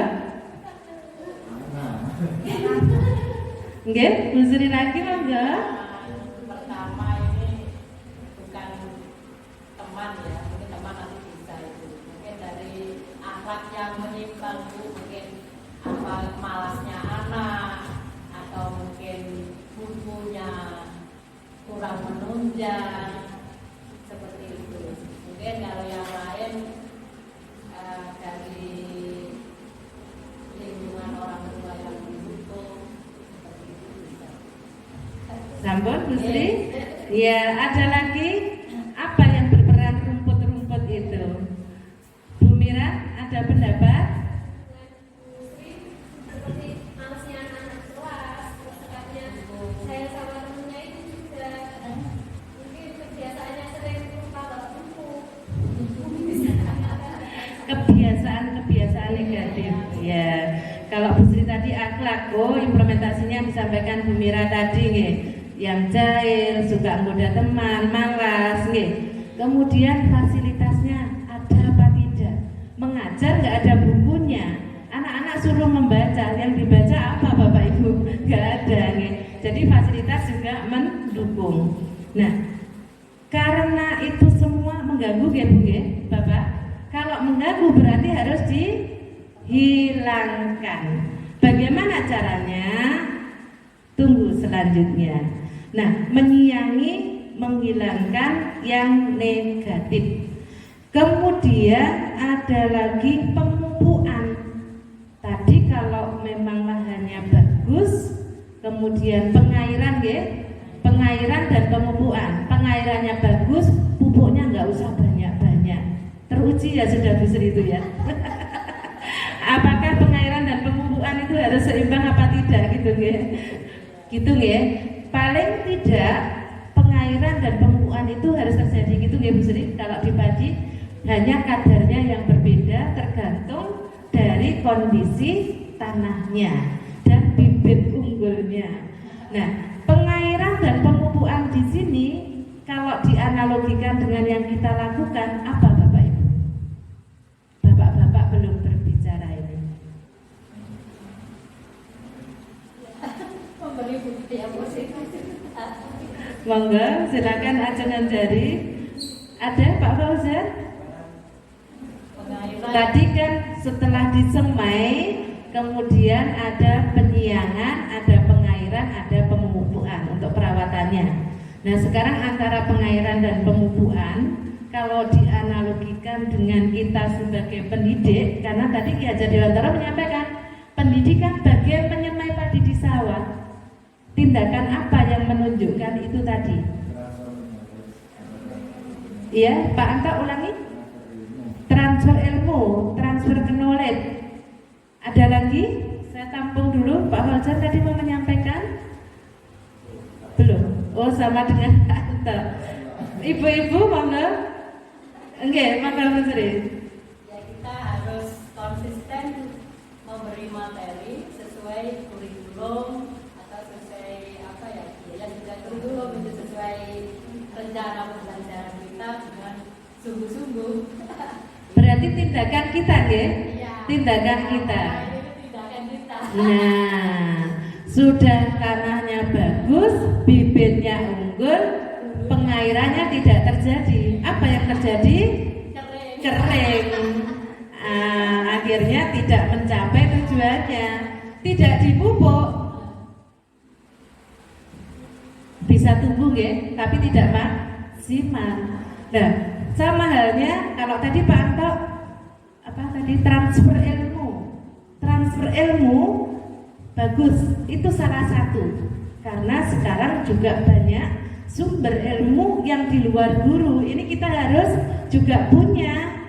Nggih, Bu Sri lagi monggo.
Pertama ini bukan teman ya, mungkin teman nanti bisa itu. Mungkin dari akhlak yang menyimpang itu, mungkin apa malasnya anak atau mungkin bukunya kurang menunjang seperti itu. Mungkin kalau yang lain dari lingkungan orang tua yang mendukung seperti itu bisa.
Sampun Bu Sri? Ya, ada lagi apa yang berperan rumput-rumput itu? Bu Mira, ada pendapat?
Seperti malasnya anak-anak kelas, terus sikapnya saya sama temennya itu juga mungkin kebiasaannya sering lupa bawa buku.
Kebiasaan negatif. Ya, kalau Bu Sri tadi akhlak, implementasinya disampaikan Bu Mira tadi, nggih. Yang jahil, suka menggoda teman, malas, nggih. Kemudian fasilitasnya ada apa tidak? Mengajar nggak ada bukunya. Anak-anak suruh membaca, yang dibaca apa Bapak Ibu? Nggak ada, nggih. Jadi fasilitas juga mendukung. Nah, karena itu semua mengganggu, nggih Bu, nggih, Bapak. Kalau mengganggu berarti harus dihilangkan. Bagaimana caranya? Tunggu selanjutnya. Nah, menyiangi, menghilangkan yang negatif. Kemudian ada lagi pemupukan. Tadi kalau memang lahannya bagus, kemudian pengairan, ya, pengairan dan pemupukan. Pengairannya bagus, pupuknya nggak usah banyak-banyak. Teruji ya sudah Bu Sri itu ya. Apakah pengairan dan pemupukan itu harus seimbang apa tidak gitu, ya? Gitu, ya. Paling tidak pengairan dan pemupukan itu harus terjadi gitu, ya Bu Sri. Kalau di padi hanya kadarnya yang berbeda tergantung dari kondisi tanahnya dan bibit unggulnya. Nah, pengairan dan pemupukan di sini kalau dianalogikan dengan yang kita lakukan apa Bapak Ibu? Bapak-bapak belum berbicara ini.
Memberi bukti yang positif.
Monggo, silakan acungan jari. Ada Pak Fauzan? Tadi kan setelah disemai, kemudian ada penyiangan, ada pengairan, ada pemupukan untuk perawatannya. Nah, sekarang antara pengairan dan pemupukan, kalau dianalogikan dengan kita sebagai pendidik, karena tadi Ki Hajar Dewantara menyampaikan pendidikan bagian menyemai padi di sawah. Tindakan apa yang menunjukkan itu tadi? Iya, Pak Anta ulangi. Transfer ilmu, transfer knowledge. Ada lagi? Saya tampung dulu. Pak Fauzan tadi mau menyampaikan? Belum. Oh, sama dengan Pak Anta. Ibu-ibu monggo. Enggak, monggo Bu Sri.
Ya, kita harus konsisten memberi materi sesuai kurikulum atau sesuai apa ya? Ya juga kurikulum itu sesuai rencana pembelajaran kita dengan sungguh-sungguh.
Berarti tindakan kita, ya?
Iya.
Tindakan kita.
Itu tindakan kita.
Nah, sudah tanahnya bagus, bibitnya unggul, pengairan cairannya tidak terjadi. Apa yang terjadi? Kering. Akhirnya tidak mencapai tujuannya, tidak dipupuk, bisa tumbuh ya, tapi tidak maksimal. Nah, sama halnya kalau tadi Pak Anto transfer ilmu bagus, itu salah satu, karena sekarang juga banyak sumber ilmu yang di luar guru. Ini kita harus juga punya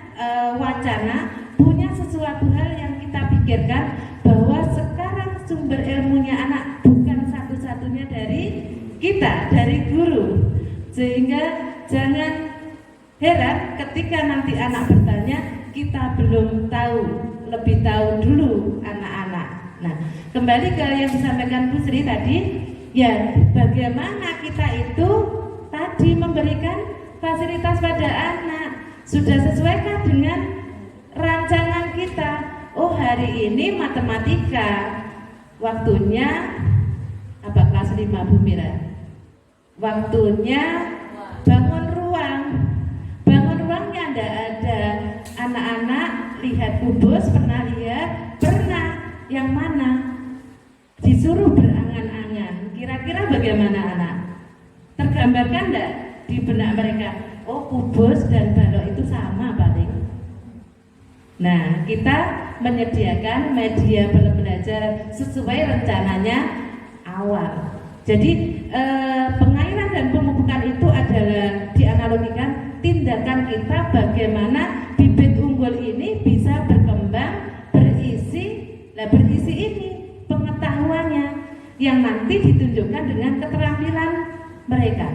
wacana, punya sesuatu hal yang kita pikirkan bahwa sekarang sumber ilmunya anak bukan satu-satunya dari kita, dari guru. Sehingga jangan heran ketika nanti anak bertanya, kita belum tahu, lebih tahu dulu anak-anak. Nah, kembali ke yang disampaikan Bu Sri tadi, ya bagaimana kita itu tadi memberikan fasilitas pada anak, sudah sesuaikah dengan rancangan kita? Oh, hari ini matematika, waktunya apa, kelas 5 Bu Mira? Waktunya bangun ruang. Bangun ruangnya tidak ada. Anak-anak lihat kubus, pernah lihat? Pernah. Yang mana? Disuruh berangan-angan. Kira-kira bagaimana anak? Tergambarkan enggak di benak mereka? Oh, kubus dan balok itu sama paling. Nah, kita menyediakan media belajar sesuai rencananya awal. Jadi pengairan dan pemupukan itu adalah dianalogikan tindakan kita bagaimana bibit unggul ini bisa berkembang, berisi ini pengetahuannya yang nanti ditunjukkan dengan keterampilan mereka.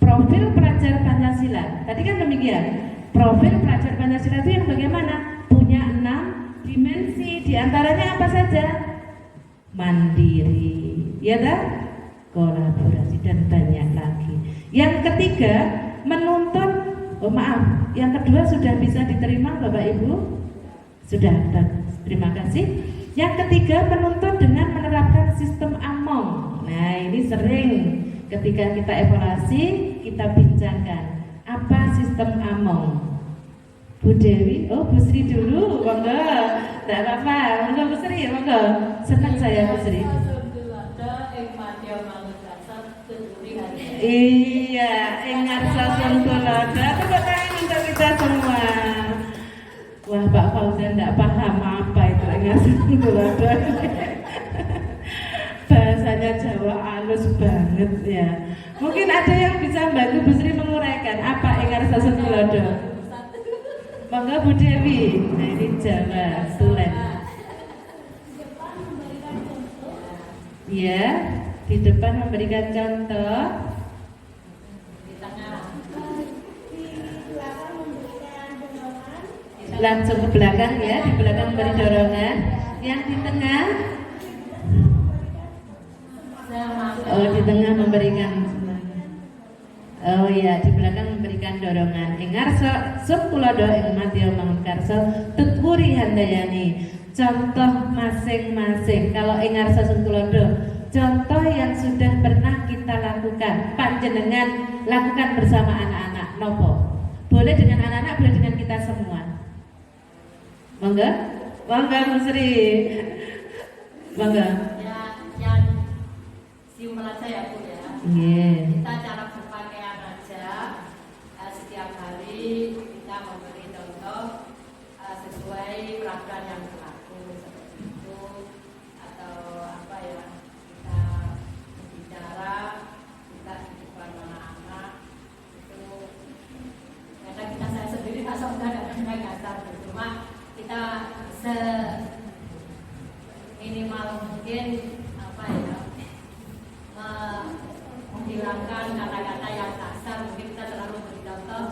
Profil pelajar Pancasila, tadi kan demikian. Profil pelajar Pancasila itu yang bagaimana? Punya 6 dimensi, diantaranya apa saja? Mandiri, ya kan? Kolaborasi dan banyak lagi. Yang ketiga, menuntut. Yang kedua sudah bisa diterima Bapak Ibu? Sudah, bagus. Terima kasih. Yang ketiga, menuntut dengan menerapkan sistem AMONG. Nah, ini sering ketika kita evaluasi, kita bincangkan apa sistem AMONG. Bu Dewi, Bu Sri dulu, monggo. Tidak apa-apa, monggo Bu Sri, monggo. Senang saya Bu Sri. Iya, ingat sosok tulodo. Tepuk tangan untuk kita semua. Wah, Pak Fauzan tidak paham apa itu ingat sosok tulodo. Bahasanya Jawa halus banget ya. Mungkin ada yang bisa bantu Bu Sri menguraikan apa ingat sosok tulodo. Monggo Bu Dewi. Nah, ini Jawa tulen. Ya, di depan memberikan contoh. Langsung ke belakang ya, di belakang beri dorongan. Yang di tengah, di tengah memberikan. Oh ya, di belakang memberikan dorongan. Ingarso sumpulodo ing matio mangkarso tutwuri handayani. Contoh masing-masing. Kalau ingarso sumpulodo, contoh yang sudah pernah kita lakukan, panjenengan lakukan bersama anak-anak. Nopo? Boleh dengan anak-anak, boleh dengan kita semua. Monggo, monggo Bu Sri. Monggo.
Ya, yang simpel aja ya Bu ya.
Yeah.
Kita cara berpakaian aja, setiap hari kita memberi contoh sesuai peraturan yang berlaku seperti itu, atau apa ya, kita bicara kita di depan anak-anak itu. Kadang kita saya sendiri asal enggak kasar, cuma kita seminimal mungkin apa ya, menghilangkan kata-kata yang kasar. Mungkin kita terlalu beri contoh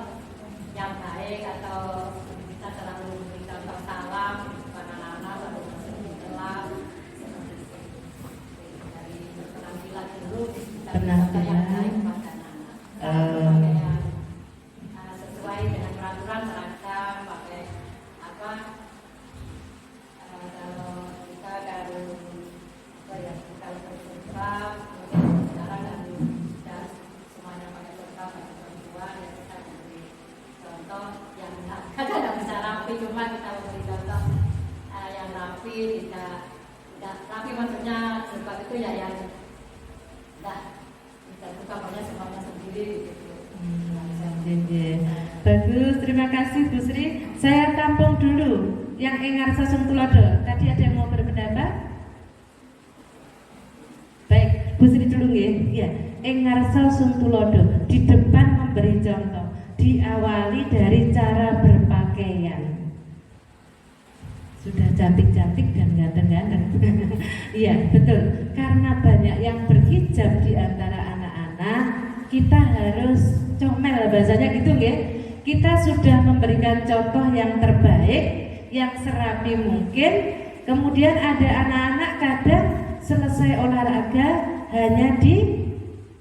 yang baik, atau kita terlalu beri contoh salam kepada anak-anak lalu masuk di kelas. Dari penampilan dulu kita contoh yang baik kepada anak-anak. Sesuai dengan peraturan seragam, pakai apa? Kalau kita kalau berseragam, mungkin sekarang dan semuanya pakai seragam yang kadang bisa rapi, cuma kita memberi contoh yang rapi, tidak rapi maksudnya sebab itu ya yang tidak buka banyak semuanya sendiri gitu.
Bagus, terima kasih Bu Sri. Saya tampung dulu yang Engar Sasung Tulodo. Tadi ada yang mau berpendapat? Baik, Bu Sri dulu nggih. Ya, Engar Sasung Tulodo di depan memberi contoh, diawali dari cara berpakaian. Sudah cantik-cantik dan ganteng-ganteng. Iya, betul. Karena banyak yang berhijab di antara anak-anak, kita harus comel bahasanya gitu nggih. Kita sudah memberikan contoh yang terbaik, yang serapi mungkin. Kemudian ada anak-anak kadang selesai olahraga hanya di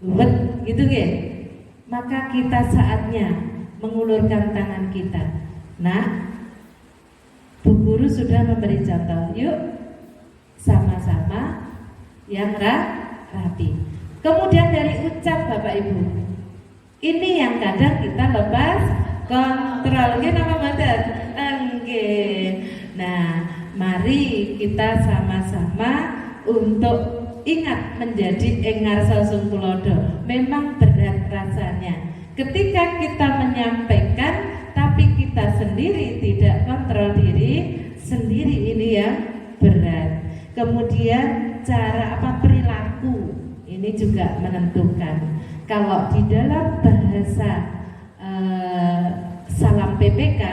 wet gitu nggih. Maka kita saatnya mengulurkan tangan kita. Nah, Bu Guru sudah memberi contoh. Yuk sama-sama yang rapi. Kemudian dari ucap Bapak Ibu, ini yang kadang kita lepas kontrol. Nggih napa mboten? Nggih. Nah, mari kita sama-sama untuk ingat menjadi Engar Sasung Tulodo. Memang berat rasanya ketika kita menyampaikan tapi kita sendiri tidak kontrol diri sendiri, ini yang berat. Kemudian cara perilaku ini juga menentukan. Kalau di dalam bahasa salam PPK,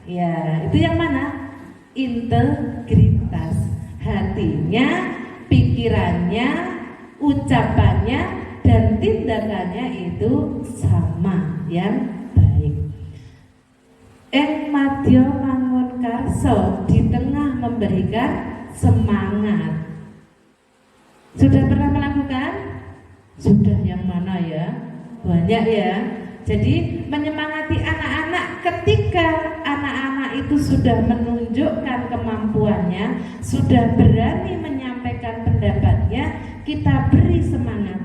ya itu yang mana? Integritas, hatinya, pikirannya, ucapannya, dan tindakannya itu sama, yang baik. Ing madya mangun karso, di tengah memberikan semangat. Sudah pernah melakukan? Sudah, yang mana ya? Banyak ya. Jadi menyemangati anak-anak ketika anak-anak itu sudah menunjukkan kemampuannya, sudah berani menyampaikan pendapatnya, kita beri semangat.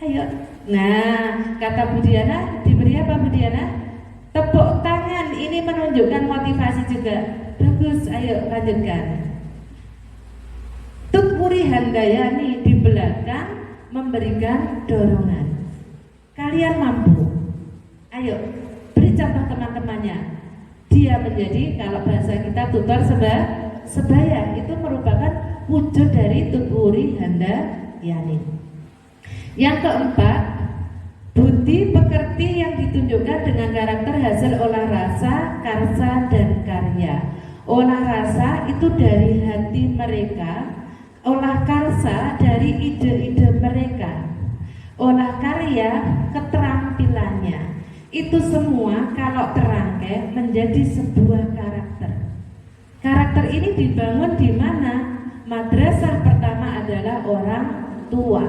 Ayo. Nah, kata Bu Diana, diberi apa Bu Diana? Tepuk tangan, ini menunjukkan motivasi juga. Bagus, ayo lanjutkan. Tutpuri Handayani di belakang memberikan dorongan. Kalian mampu. Ayo, beri contoh teman-temannya. Dia menjadi, kalau bahasa kita tutor sebaya, itu merupakan wujud dari Tutpuri Handayani. Yang keempat, budi pekerti yang ditunjukkan dengan karakter hasil olah rasa, karsa, dan karya. Olah rasa itu dari hati mereka, olah karsa dari ide-ide mereka, olah karya keterampilannya. Itu semua kalau terangkai menjadi sebuah karakter. Karakter ini dibangun di mana? Madrasah pertama adalah orang tua,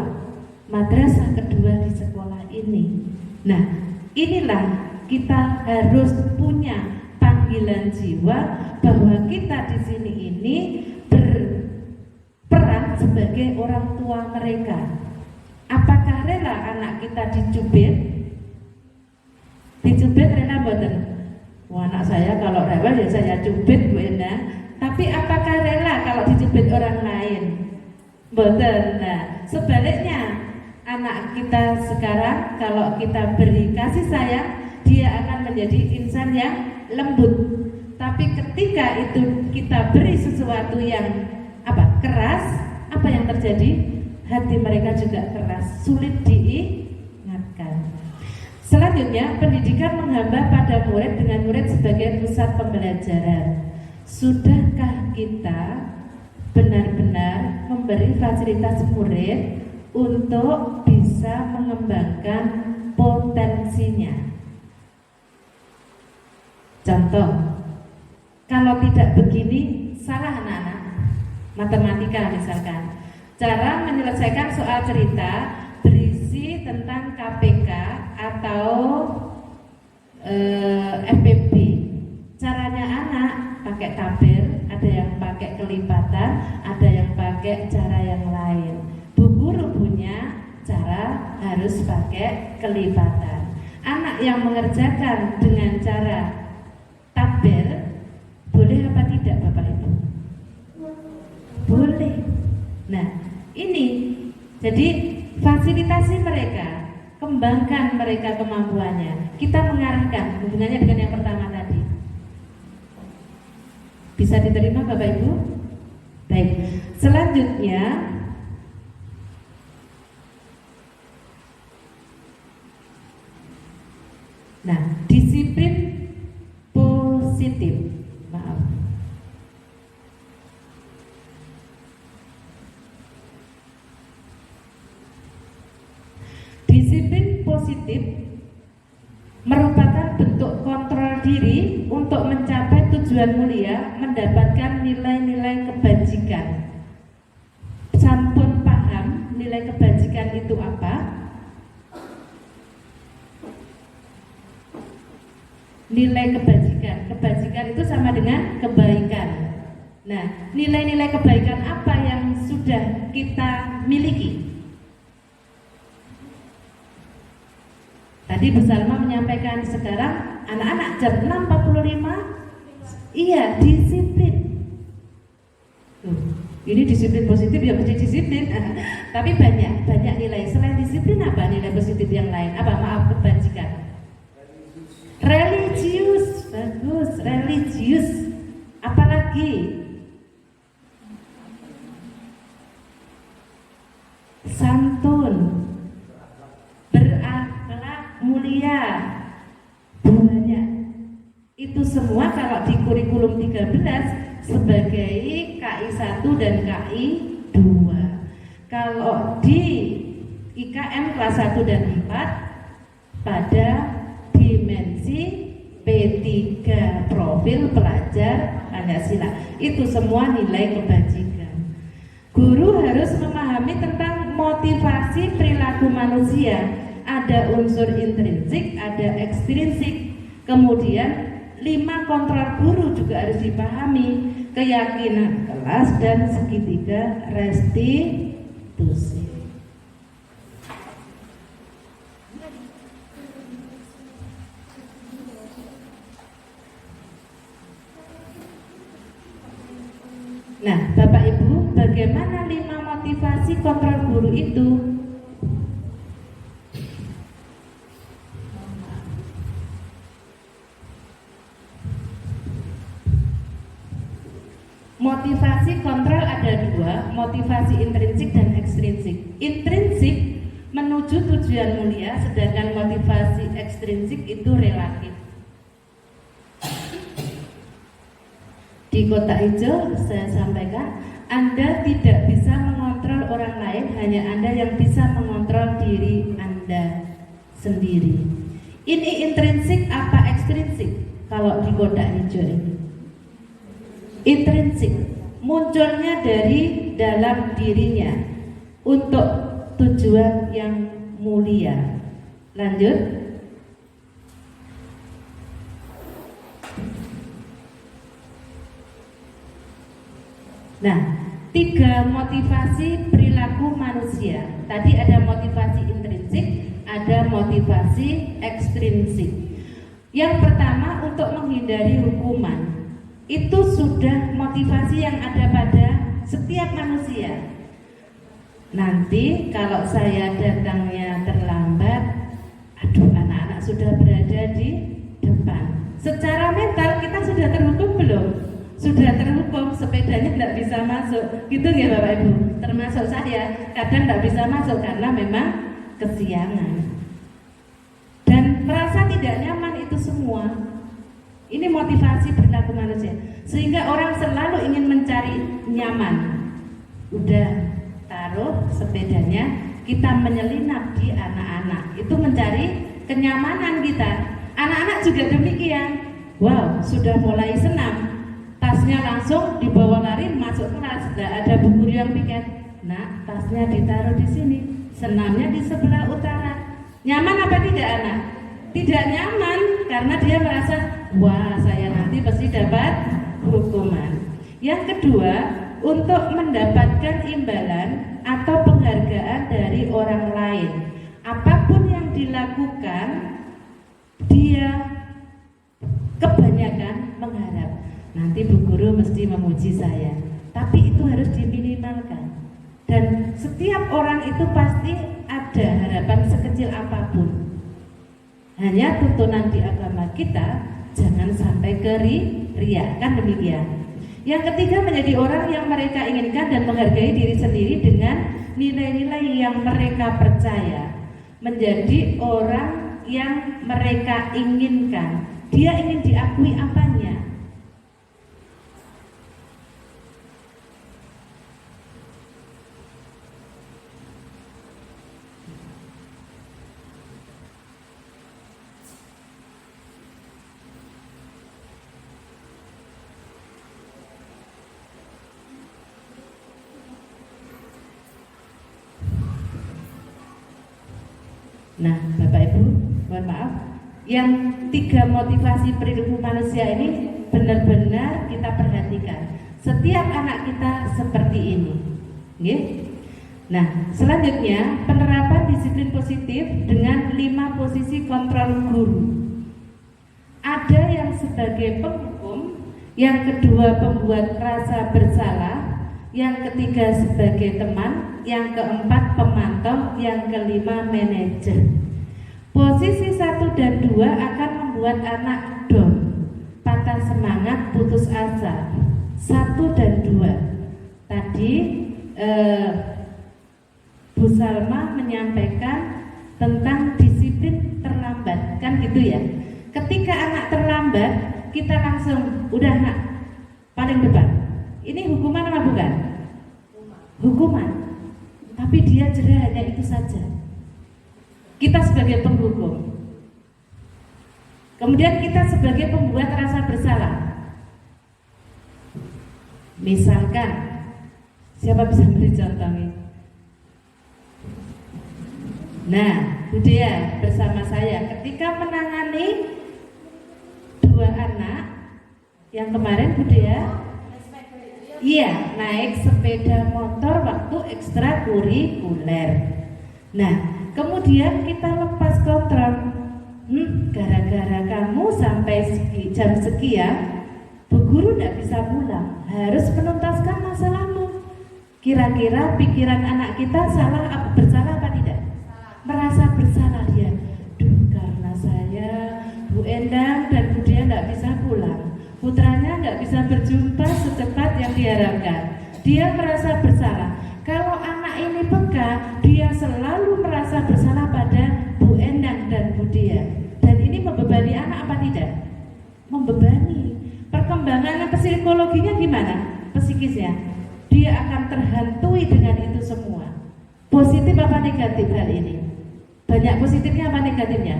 madrasah kedua di sekolah ini. Nah, inilah kita harus punya panggilan jiwa bahwa kita di sini ini berperan sebagai orang tua mereka. Apakah rela anak kita dicubit? Dicubit rela mboten? Wah, anak saya kalau rewel ya saya cubit Bu Enda. Tapi apakah rela kalau dicubit orang lain? Mboten. Nah, sebaliknya anak kita sekarang kalau kita beri kasih sayang, dia akan menjadi insan yang lembut. Tapi ketika itu kita beri sesuatu yang keras, apa yang terjadi? Hati mereka juga keras, sulit diingatkan. Selanjutnya, pendidikan menghamba pada murid dengan murid sebagai pusat pembelajaran. Sudahkah kita benar-benar memberi fasilitas murid untuk bisa mengembangkan potensinya? Contoh, kalau tidak begini, salah anak-anak. Matematika misalkan, cara menyelesaikan soal cerita berisi tentang KPK atau FPB. Caranya anak pakai tabel, ada yang pakai kelipatan, ada yang pakai cara yang lain. Bu guru punya cara harus pakai kelipatan. anak yang mengerjakan dengan cara tabel, boleh apa tidak Bapak Ibu? Boleh. Nah, ini jadi fasilitasi mereka, kembangkan mereka kemampuannya. Kita mengarahkan hubungannya dengan yang pertama tadi. Bisa diterima Bapak Ibu? Baik. Selanjutnya disiplin positif. Maaf. Disiplin positif merupakan bentuk kontrol diri untuk mencapai tujuan mulia, mendapatkan nilai-nilai kebajikan. Sampun paham nilai kebajikan itu apa? Nilai kebajikan itu sama dengan kebaikan. Nah, nilai-nilai kebaikan apa yang sudah kita miliki? Tadi Bu Salma menyampaikan sekarang anak-anak jam 6.45 iya disiplin. Ini disiplin positif ya mesti disiplin. Tapi banyak nilai. Selain disiplin apa nilai positif yang lain? Apa maaf kebajikan? Religius, bagus, religius. Apalagi? Santun, berakhlak mulia, banyak. Itu semua kalau di kurikulum 13 sebagai KI 1 dan KI 2. Kalau di IKM kelas 1 dan 4 pada dimensi P3 profil pelajar Pancasila. Itu semua nilai kebajikan. Guru harus memahami tentang motivasi perilaku manusia. Ada unsur intrinsik, ada ekstrinsik. Kemudian 5 kontrol guru juga harus dipahami. Keyakinan kelas dan segitiga restitusi. Nah, Bapak Ibu, bagaimana 5 motivasi kontrol guru itu? Motivasi kontrol ada 2, motivasi intrinsik dan ekstrinsik. Intrinsik menuju tujuan mulia, sedangkan motivasi ekstrinsik itu relatif. Di kotak hijau saya sampaikan, Anda tidak bisa mengontrol orang lain, hanya Anda yang bisa mengontrol diri Anda sendiri. Ini intrinsik apa ekstrinsik? Kalau di kotak hijau ini intrinsik, munculnya dari dalam dirinya untuk tujuan yang mulia. Lanjut. Nah, 3 motivasi perilaku manusia. Tadi ada motivasi intrinsik, ada motivasi ekstrinsik. Yang pertama untuk menghindari hukuman. Itu sudah motivasi yang ada pada setiap manusia. Nanti kalau saya datangnya terlambat, aduh anak-anak sudah berada di depan. Secara mental kita sudah terhukum belum? Sudah terhukum, sepedanya tidak bisa masuk. Gitu ya Bapak Ibu? Termasuk saya, kadang tidak bisa masuk karena memang kesiangan. Dan merasa tidak nyaman itu semua. Ini motivasi perilaku manusia. Sehingga orang selalu ingin mencari nyaman. Udah taruh sepedanya, kita menyelinap di anak-anak. Itu mencari kenyamanan kita. Anak-anak juga demikian. Wow, sudah mulai senam. Tasnya langsung dibawa lari masuk kelas. Tidak ada bu guru yang pikir, nah tasnya ditaruh di sini, senamnya di sebelah utara. Nyaman apa tidak anak? Tidak nyaman karena dia merasa, wah saya nanti pasti dapat hukuman. Yang kedua, untuk mendapatkan imbalan atau penghargaan dari orang lain. Apapun yang dilakukan dia kebanyakan mengharap nanti Bu Guru mesti memuji saya, tapi itu harus diminimalkan. Dan setiap orang itu pasti ada harapan sekecil apapun. Hanya tuntunan di agama kita jangan sampai ke riya, kan demikian. Yang ketiga, menjadi orang yang mereka inginkan dan menghargai diri sendiri dengan nilai-nilai yang mereka percaya. Menjadi orang yang mereka inginkan. Dia ingin diakui apanya? Nah, Bapak Ibu, mohon maaf, yang 3 motivasi perilaku manusia ini benar-benar kita perhatikan. Setiap anak kita seperti ini. Nggih? Nah, selanjutnya penerapan disiplin positif dengan 5 posisi kontrol guru. Ada yang sebagai penghukum, yang kedua pembuat rasa bersalah, yang ketiga sebagai teman, yang keempat pemantau, yang kelima manajer. Posisi 1 dan 2 akan membuat anak down, patah semangat, putus asa. 1 dan 2. Tadi Bu Salma menyampaikan tentang disiplin terlambat, kan gitu ya. Ketika anak terlambat, kita langsung udah nak paling depan. Ini hukuman apa bukan? Hukuman. Tapi dia jera hanya itu saja. Kita sebagai penghukum. Kemudian kita sebagai pembuat rasa bersalah. Misalkan, siapa bisa beri contoh nih? Nah, Bu Dea bersama saya ketika menangani 2 anak yang kemarin Bu Dea, iya, naik sepeda motor waktu ekstrakurikuler. Nah, kemudian kita lepas kontrol. Gara-gara kamu sampai jam sekian, Bu Guru tidak bisa pulang, harus menuntaskan masalahmu. Kira-kira pikiran anak kita bersalah apa tidak? Merasa bersalah dia. Karena saya, Bu Endang dan Bu Dia tidak bisa pulang, putranya nggak bisa berjumpa secepat yang diharapkan. Dia merasa bersalah. Kalau anak ini peka, dia selalu merasa bersalah pada Bu Endang dan Bu Dia. Dan ini membebani anak apa tidak? Membebani. Perkembangan psikologinya gimana? Psikisnya, dia akan terhantui dengan itu semua. Positif apa negatif hal ini? Banyak positifnya apa negatifnya?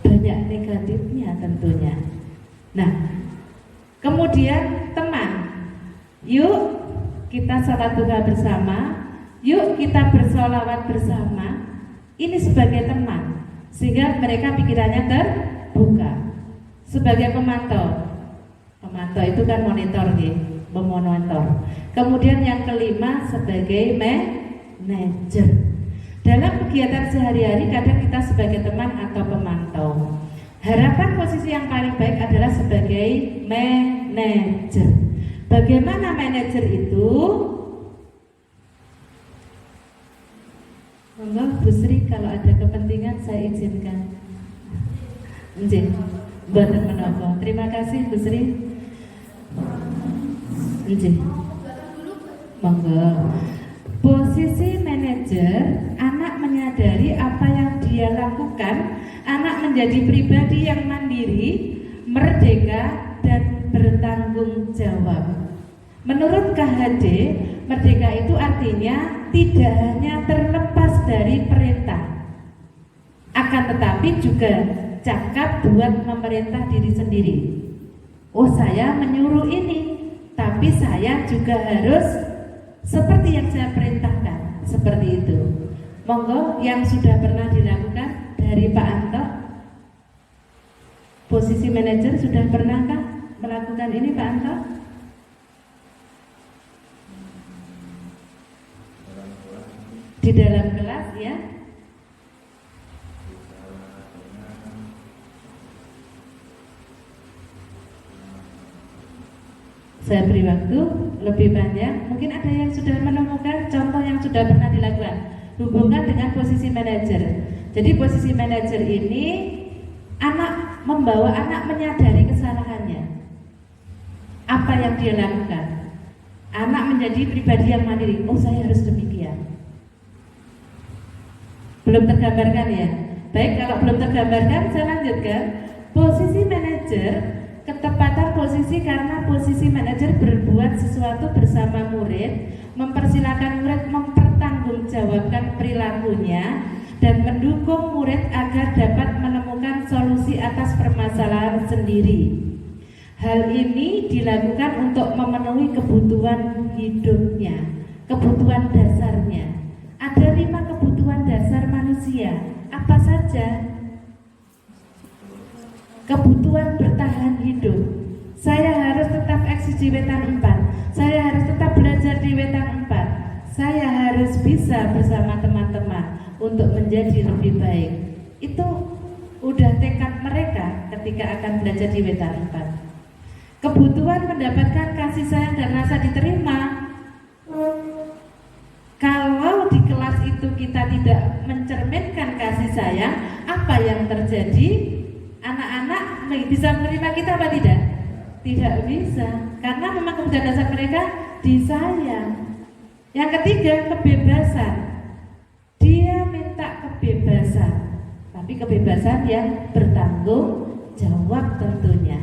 Banyak negatifnya tentunya. Nah, kemudian teman, yuk kita salat duha bersama, yuk kita bersolawat bersama. Ini sebagai teman, sehingga mereka pikirannya terbuka. Sebagai pemantau itu kan monitor nih, memonitor. Kemudian yang kelima sebagai manajer. Dalam kegiatan sehari-hari kadang kita sebagai teman atau pemantau. Harapan posisi yang paling baik adalah sebagai manajer. Bagaimana manajer itu? Monggo Bu Sri, kalau ada kepentingan saya izinkan. Izin, buatan menapa. Terima kasih Bu Sri. Izin. Monggo. Posisi manajer, anak menyadari apa yang dia lakukan, anak menjadi pribadi yang mandiri, merdeka, dan bertanggung jawab. Menurut KHD, merdeka itu artinya tidak hanya terlepas dari perintah, akan tetapi juga cakap buat memerintah diri sendiri. Oh, saya menyuruh ini, tapi saya juga harus seperti yang saya perintahkan, seperti itu. Monggo yang sudah pernah dilakukan dari Pak Anto. Posisi manajer sudah pernahkah melakukan ini Pak Anto? Di dalam kelas ya. Saya beri waktu lebih banyak. Mungkin ada yang sudah menemukan contoh yang sudah pernah dilakukan. Hubungkan dengan posisi manajer. Jadi posisi manajer ini membawa anak menyadari kesalahannya. Apa yang dia lakukan? Anak menjadi pribadi yang mandiri. Oh, saya harus demikian. Belum tergambarkan ya? Baik, kalau belum tergambarkan, saya lanjutkan. Posisi manajer, ketepatan posisi karena posisi manajer berbuat sesuatu bersama murid, mempersilakan murid mempertanggungjawabkan perilakunya, dan mendukung murid agar dapat menemukan solusi atas permasalahan sendiri. Hal ini dilakukan untuk memenuhi kebutuhan hidupnya, kebutuhan dasarnya. Ada 5 kebutuhan dasar manusia. Apa saja? Kebutuhan bertahan hidup. Saya harus tetap eksis di wetan 4. Saya harus tetap belajar di wetan 4. Saya harus bisa bersama teman-teman untuk menjadi lebih baik. Itu udah tekad mereka ketika akan belajar di wetan 4. Kebutuhan mendapatkan kasih sayang dan rasa diterima. Kalau di kelas itu kita tidak mencerminkan kasih sayang, apa yang terjadi? Anak-anak bisa menerima kita apa tidak? Tidak bisa, karena memang kebutuhan dasar mereka disayang. Yang ketiga, kebebasan. Dia minta kebebasan, tapi kebebasan yang bertanggung jawab tentunya.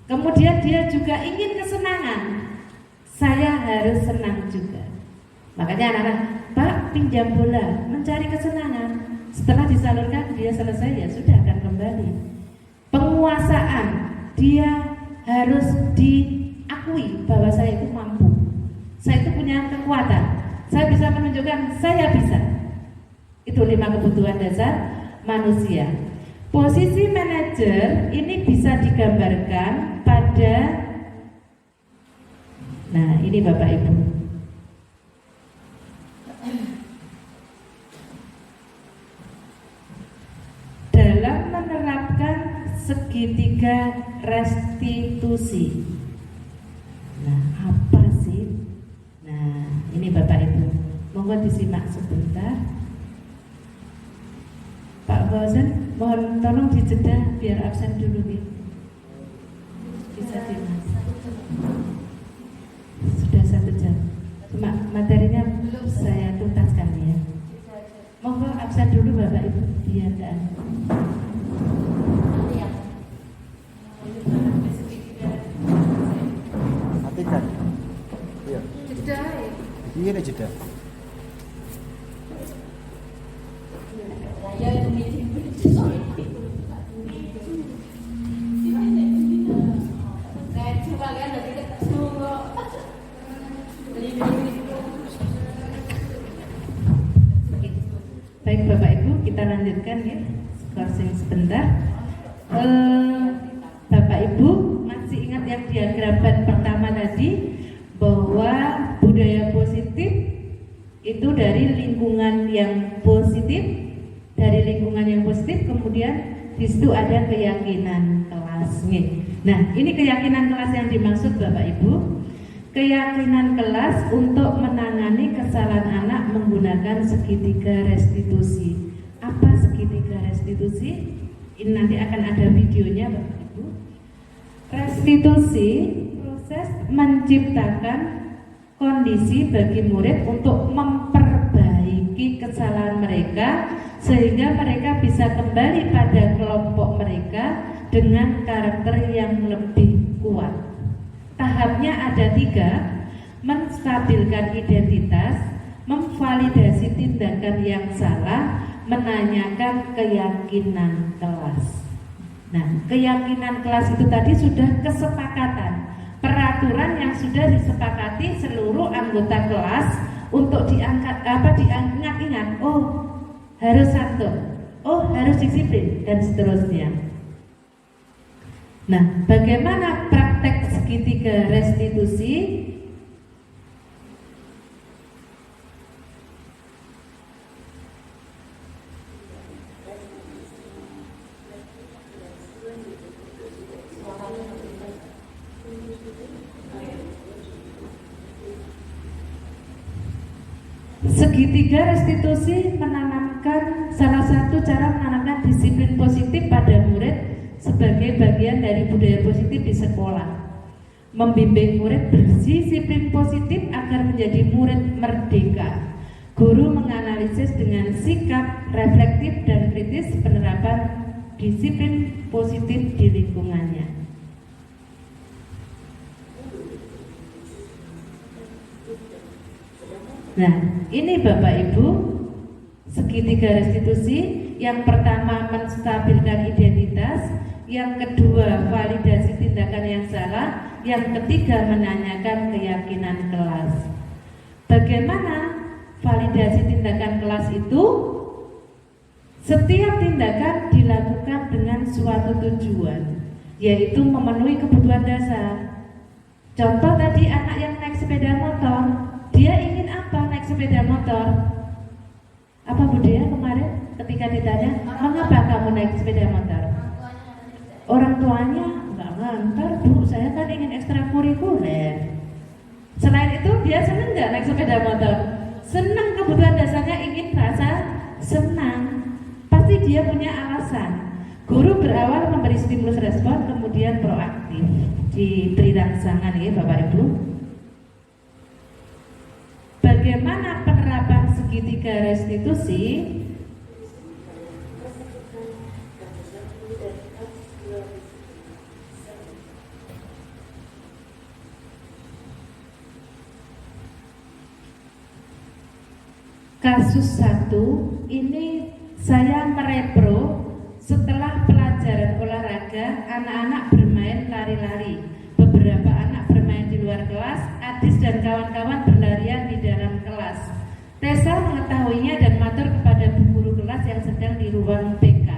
Kemudian dia juga ingin kesenangan. Saya harus senang juga. Makanya anak-anak, Pak, pinjam bola, mencari kesenangan. Setelah disalurkan, dia selesai, ya sudah akan kembali. Penguasaan, dia harus diakui bahwa saya itu mampu. Saya itu punya kekuatan. Saya bisa menunjukkan saya bisa. Itu 5 kebutuhan dasar manusia. Posisi manajer ini bisa digambarkan pada, nah ini Bapak Ibu. Dalam menerapkan segitiga restitusi. Nah, apa sih? Nah, ini Bapak Ibu. Mohon disimak sebentar. Pak Fauzan, mohon tolong dijeda biar absen dulu nih. Bisa dimas. Sudah 1 jam. Cuma materinya belum saya tuntaskan ya. Mohon absen dulu Bapak Ibu biar dan.
Matikan. Iya.
Jeda.
Iya ada jeda.
Baik Bapak Ibu, kita lanjutkan ya, closing sebentar. Bapak Ibu masih ingat yang diagram pertama tadi, bahwa budaya positif itu dari lingkungan yang positif. Dari lingkungan yang positif, kemudian di situ ada keyakinan kelas. Nah, ini keyakinan kelas yang dimaksud Bapak Ibu. Keyakinan kelas untuk menangani kesalahan anak menggunakan segitiga restitusi. Apa segitiga restitusi? Ini nanti akan ada videonya Bapak Ibu. Restitusi proses menciptakan kondisi bagi murid untuk memperbaiki kesalahan mereka sehingga mereka bisa kembali pada kelompok mereka dengan karakter yang lebih kuat. Tahapnya ada 3: menstabilkan identitas, memvalidasi tindakan yang salah, menanyakan keyakinan kelas. Nah, keyakinan kelas itu tadi sudah kesepakatan, peraturan yang sudah disepakati seluruh anggota kelas untuk diingat-ingat. Oh, harus santun, oh harus disiplin, dan seterusnya. Nah, bagaimana praktek segitiga restitusi? Segitiga restitusi menanamkan salah satu cara menanamkan disiplin positif pada murid sebagai bagian dari budaya positif di sekolah. Membimbing murid berdisiplin positif agar menjadi murid merdeka. Guru menganalisis dengan sikap reflektif dan kritis penerapan disiplin positif di lingkungannya. Nah, ini Bapak Ibu, segitiga restitusi. Yang pertama menstabilkan identitas, yang kedua validasi tindakan yang salah, yang ketiga menanyakan keyakinan kelas. Bagaimana validasi tindakan kelas itu? Setiap tindakan dilakukan dengan suatu tujuan, yaitu memenuhi kebutuhan dasar. Contoh tadi anak yang naik sepeda motor, dia ingin apa naik sepeda motor? Apa Bu Dea kemarin ketika ditanya, mengapa kamu naik sepeda motor? Orang tuanya nggak ngantar Bu, saya kan ingin ekstrakurikuler. Selain itu dia senang nggak naik sepeda motor? Senang, kebutuhan dasarnya ingin rasa senang. Pasti dia punya alasan. Guru berawal memberi stimulus respon, kemudian proaktif, diberi rangsangan ya Bapak Ibu. Bagaimana penerapan segitiga restitusi? Kasus 1 ini saya merepro setelah pelajaran olahraga, anak-anak bermain lari-lari. Beberapa anak bermain di luar kelas, Adis dan kawan-kawan berlarian di dalam kelas. Tessa mengetahuinya dan matur kepada bu guru kelas yang sedang di ruang BK.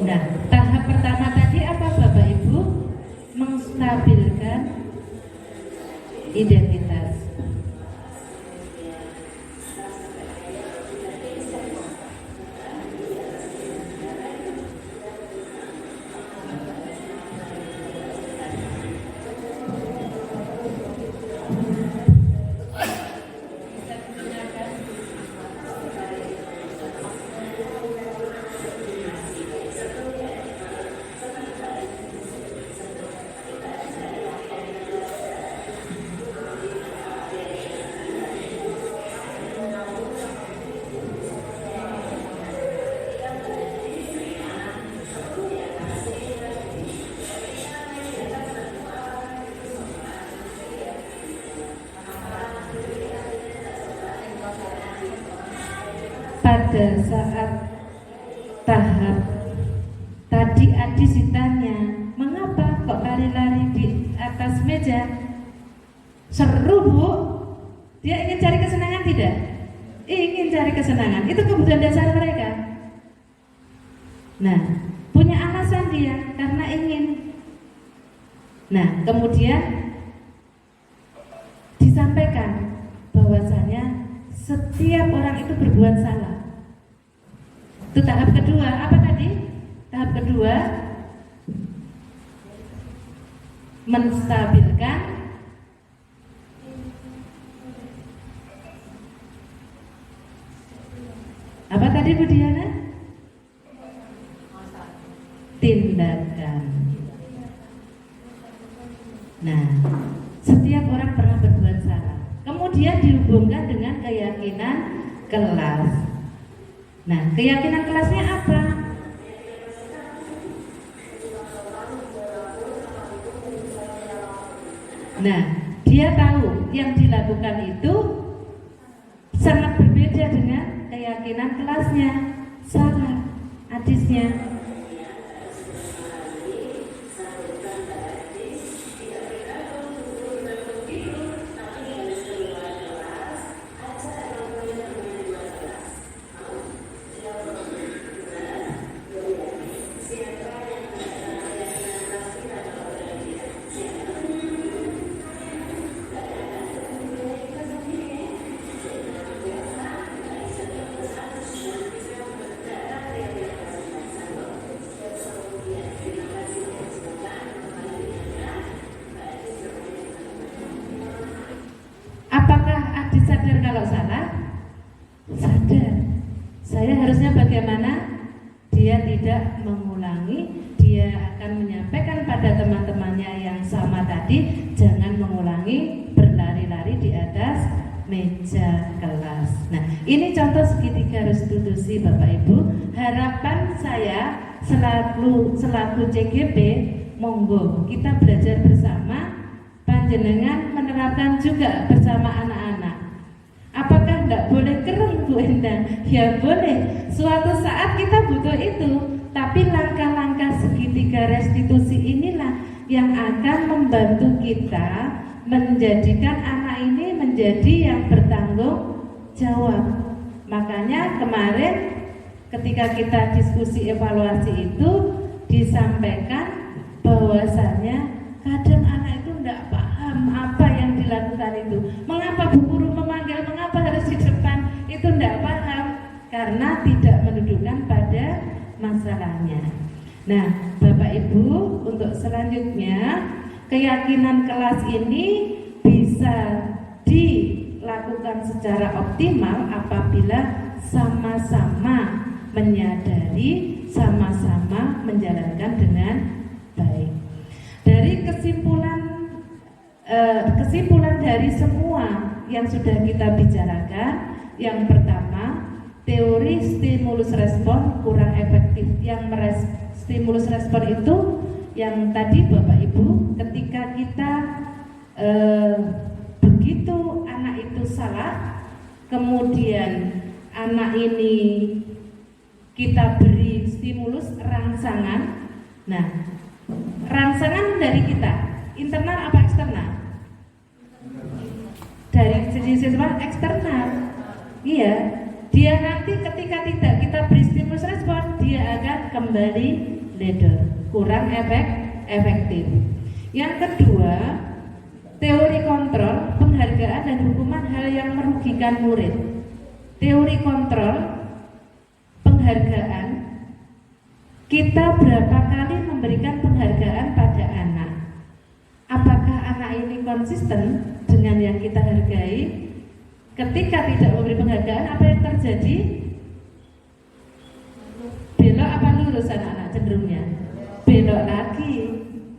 Nah, tahap pertama tadi apa Bapak Ibu? Menstabilkan identitas. Pada saat tahap tadi Adis ditanya, mengapa kok lari-lari di atas meja? Seru Bu. Dia ingin cari kesenangan tidak? Ingin cari kesenangan. Itu kebutuhan dasar mereka. Nah, punya alasan dia karena ingin. Nah, kemudian disampaikan bahwasanya setiap orang itu berbuat salah. Itu tahap kedua. Apa tadi? Tahap kedua menstabilkan apa tadi Bu Diana? Tindakan. Nah, setiap orang pernah berbuat salah. Kemudian dihubungkan dengan keyakinan kelas. Nah, keyakinan kelasnya apa? Nah, dia tahu yang dilakukan itu sangat berbeda dengan keyakinan kelasnya. Salah hadisnya. Apakah Adi sadar kalau salah? Sadar. Saya harusnya bagaimana? Dia tidak mengulangi, dia akan menyampaikan pada teman-temannya yang sama tadi, jangan mengulangi berlari-lari di atas meja kelas. Nah, ini contoh segitiga restitusi Bapak Ibu. Harapan saya selaku CGP, monggo kita belajar bersama, panjenengan menerapkan juga bersama anak-anak. Apakah tidak boleh keren Bu Endang? Ya boleh. Suatu saat kita butuh itu. Tapi langkah-langkah segitiga restitusi inilah yang akan membantu kita menjadikan anak ini menjadi yang bertanggung jawab. Makanya kemarin ketika kita diskusi evaluasi itu disampaikan bahwasannya kadang anak itu tidak paham apa yang dilakukan itu. Mengapa Bu Guru memanggil, mengapa harus di depan, itu tidak paham karena tidak mendudukkan pada masalahnya. Nah, Bapak Ibu, untuk selanjutnya keyakinan kelas ini bisa dilakukan secara optimal apabila sama-sama menyadari, sama-sama menjalankan dengan baik. Dari kesimpulan dari semua yang sudah kita bicarakan, yang pertama, teori stimulus respon kurang efektif. Yang stimulus respon itu yang tadi Bapak Ibu, ketika kita begitu anak itu salah, kemudian anak ini kita beri stimulus rangsangan. Nah, rangsangan dari kita, internal apa eksternal? Dari siswa eksternal. Iya, dia nanti ketika tidak kita beri stimulus respon, dia akan kembali ledor, kurang efektif. Yang kedua, teori kontrol, penghargaan dan hukuman hal yang merugikan murid. Teori kontrol, penghargaan, kita berapa kali memberikan penghargaan pada anak? Apakah anak ini konsisten dengan yang kita hargai? Ketika tidak memberi penghargaan, apa yang terjadi? Belok apa lurus anak-anak cenderungnya? Belok lagi.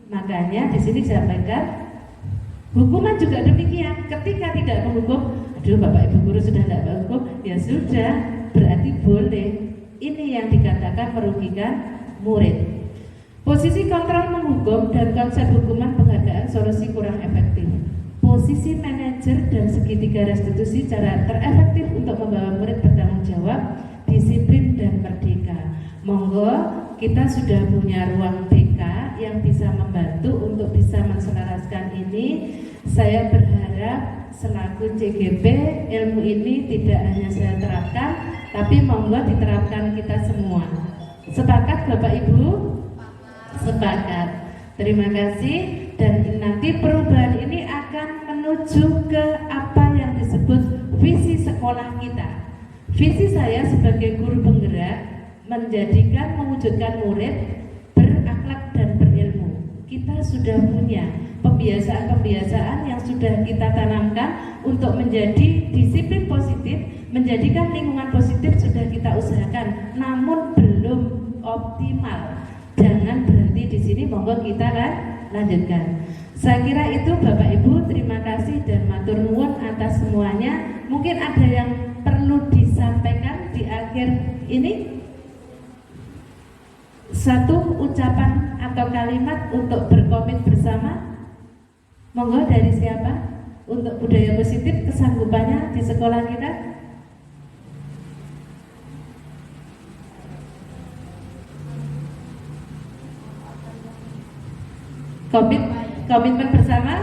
Makanya di sini disampaikan hukuman juga demikian. Ketika tidak menghukum, aduh Bapak Ibu guru sudah tidak menghukum, ya sudah, berarti boleh. Ini yang dikatakan merugikan murid. Posisi kontrol menghukum dan konsep hukuman penghargaan solusi kurang efektif. Posisi manajer dan segitiga restitusi cara terefektif untuk membawa murid bertanggung jawab, disiplin dan merdeka. Monggo kita sudah punya ruang BK yang bisa membantu untuk bisa menselaraskan ini. Saya berharap selaku CGP ilmu ini tidak hanya saya terapkan, tapi monggo diterapkan kita semua. Sepakat Bapak Ibu? Sepakat. Terima kasih. Dan nanti perubahan ini akan menuju ke apa yang disebut visi sekolah kita. Visi saya sebagai guru penggerak menjadikan, mewujudkan murid berakhlak dan berilmu. Kita sudah punya pembiasaan-pembiasaan yang sudah kita tanamkan untuk menjadi disiplin positif, menjadikan lingkungan positif sudah kita usahakan, namun belum optimal. Jangan berhenti di sini, monggo kita lanjutkan. Saya kira itu Bapak Ibu, terima kasih dan matur nuwun atas semuanya. Mungkin ada yang perlu disampaikan di akhir ini? Satu ucapan atau kalimat untuk berkomit bersama? Monggo dari siapa? Untuk budaya positif kesanggupannya di sekolah kita. Komitmen bersama?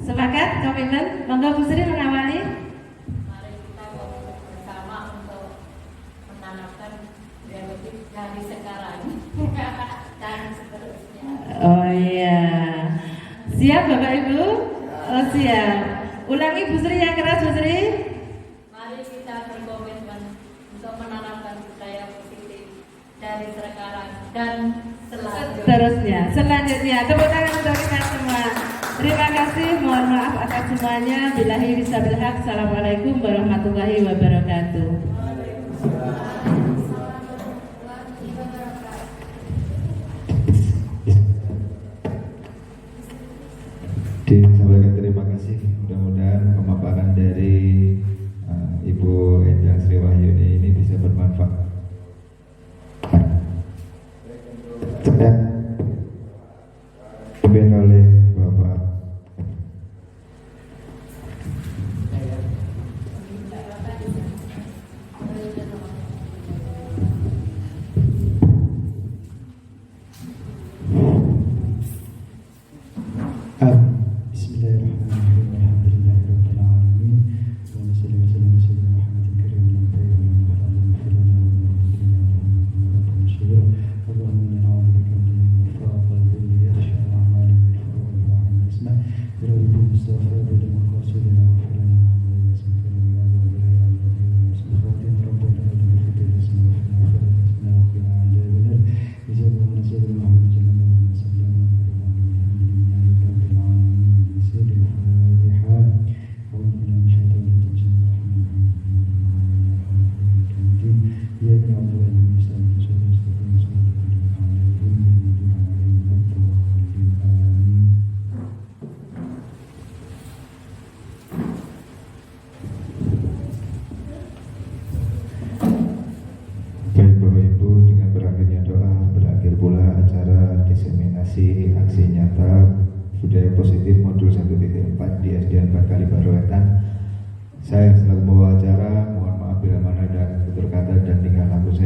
Sepakat? Komitmen? Monggo Bu Sri mengawali.
Mari kita komitmen bersama untuk menanamkan budaya positif dari sekarang dan seterusnya.
Oh iya. Siap Bapak Ibu? Oh siap. Ulangi Bu Sri yang keras Bu Sri.
Mari kita berkomitmen untuk menanamkan budaya positif dari sekarang dan selanjutnya.
Selanjutnya, tepuk tangan untuk kita semua. Terima kasih, mohon maaf atas semuanya. Billahi wabil haq. Assalamualaikum warahmatullahi wabarakatuh.
Disampaikan terima kasih. Mudah-mudahan pemaparan dari Ibu Endang Sri Wahyuni ini bisa bermanfaat. Sedang dipimpin oleh Bapak
Bismillahirrahmanirrahim. Alhamdulillahirabbil alamin. Wa sallallahu alaihi wa sallam Muhammadin karimin wa tayyibin wa ala alihi wa Allahumma inna na'udzubika min nifaq al-dhilli yakhsha al-a'mali min al-fawri wa 'an al-asma' bi rabbil mustafa bi maqasidina wa filana wa yasmika ya Allah ya Allah subhanahu rabbana atina fid dunya hasanatan wa fil akhirati hasanatan wa qina adzabannar. Jazakallahu khairan Muhammad sallallahu alaihi wasallam.
Baik Bapak Ibu, dengan berakhirnya doa, berakhir pula acara diseminasi aksi nyata budaya positif modul 1.4 di SDN 4 Kalibaruetan. Saya selaku membawa acara, mohon maaf bila mana dan tutur kata dan tingkah laku saya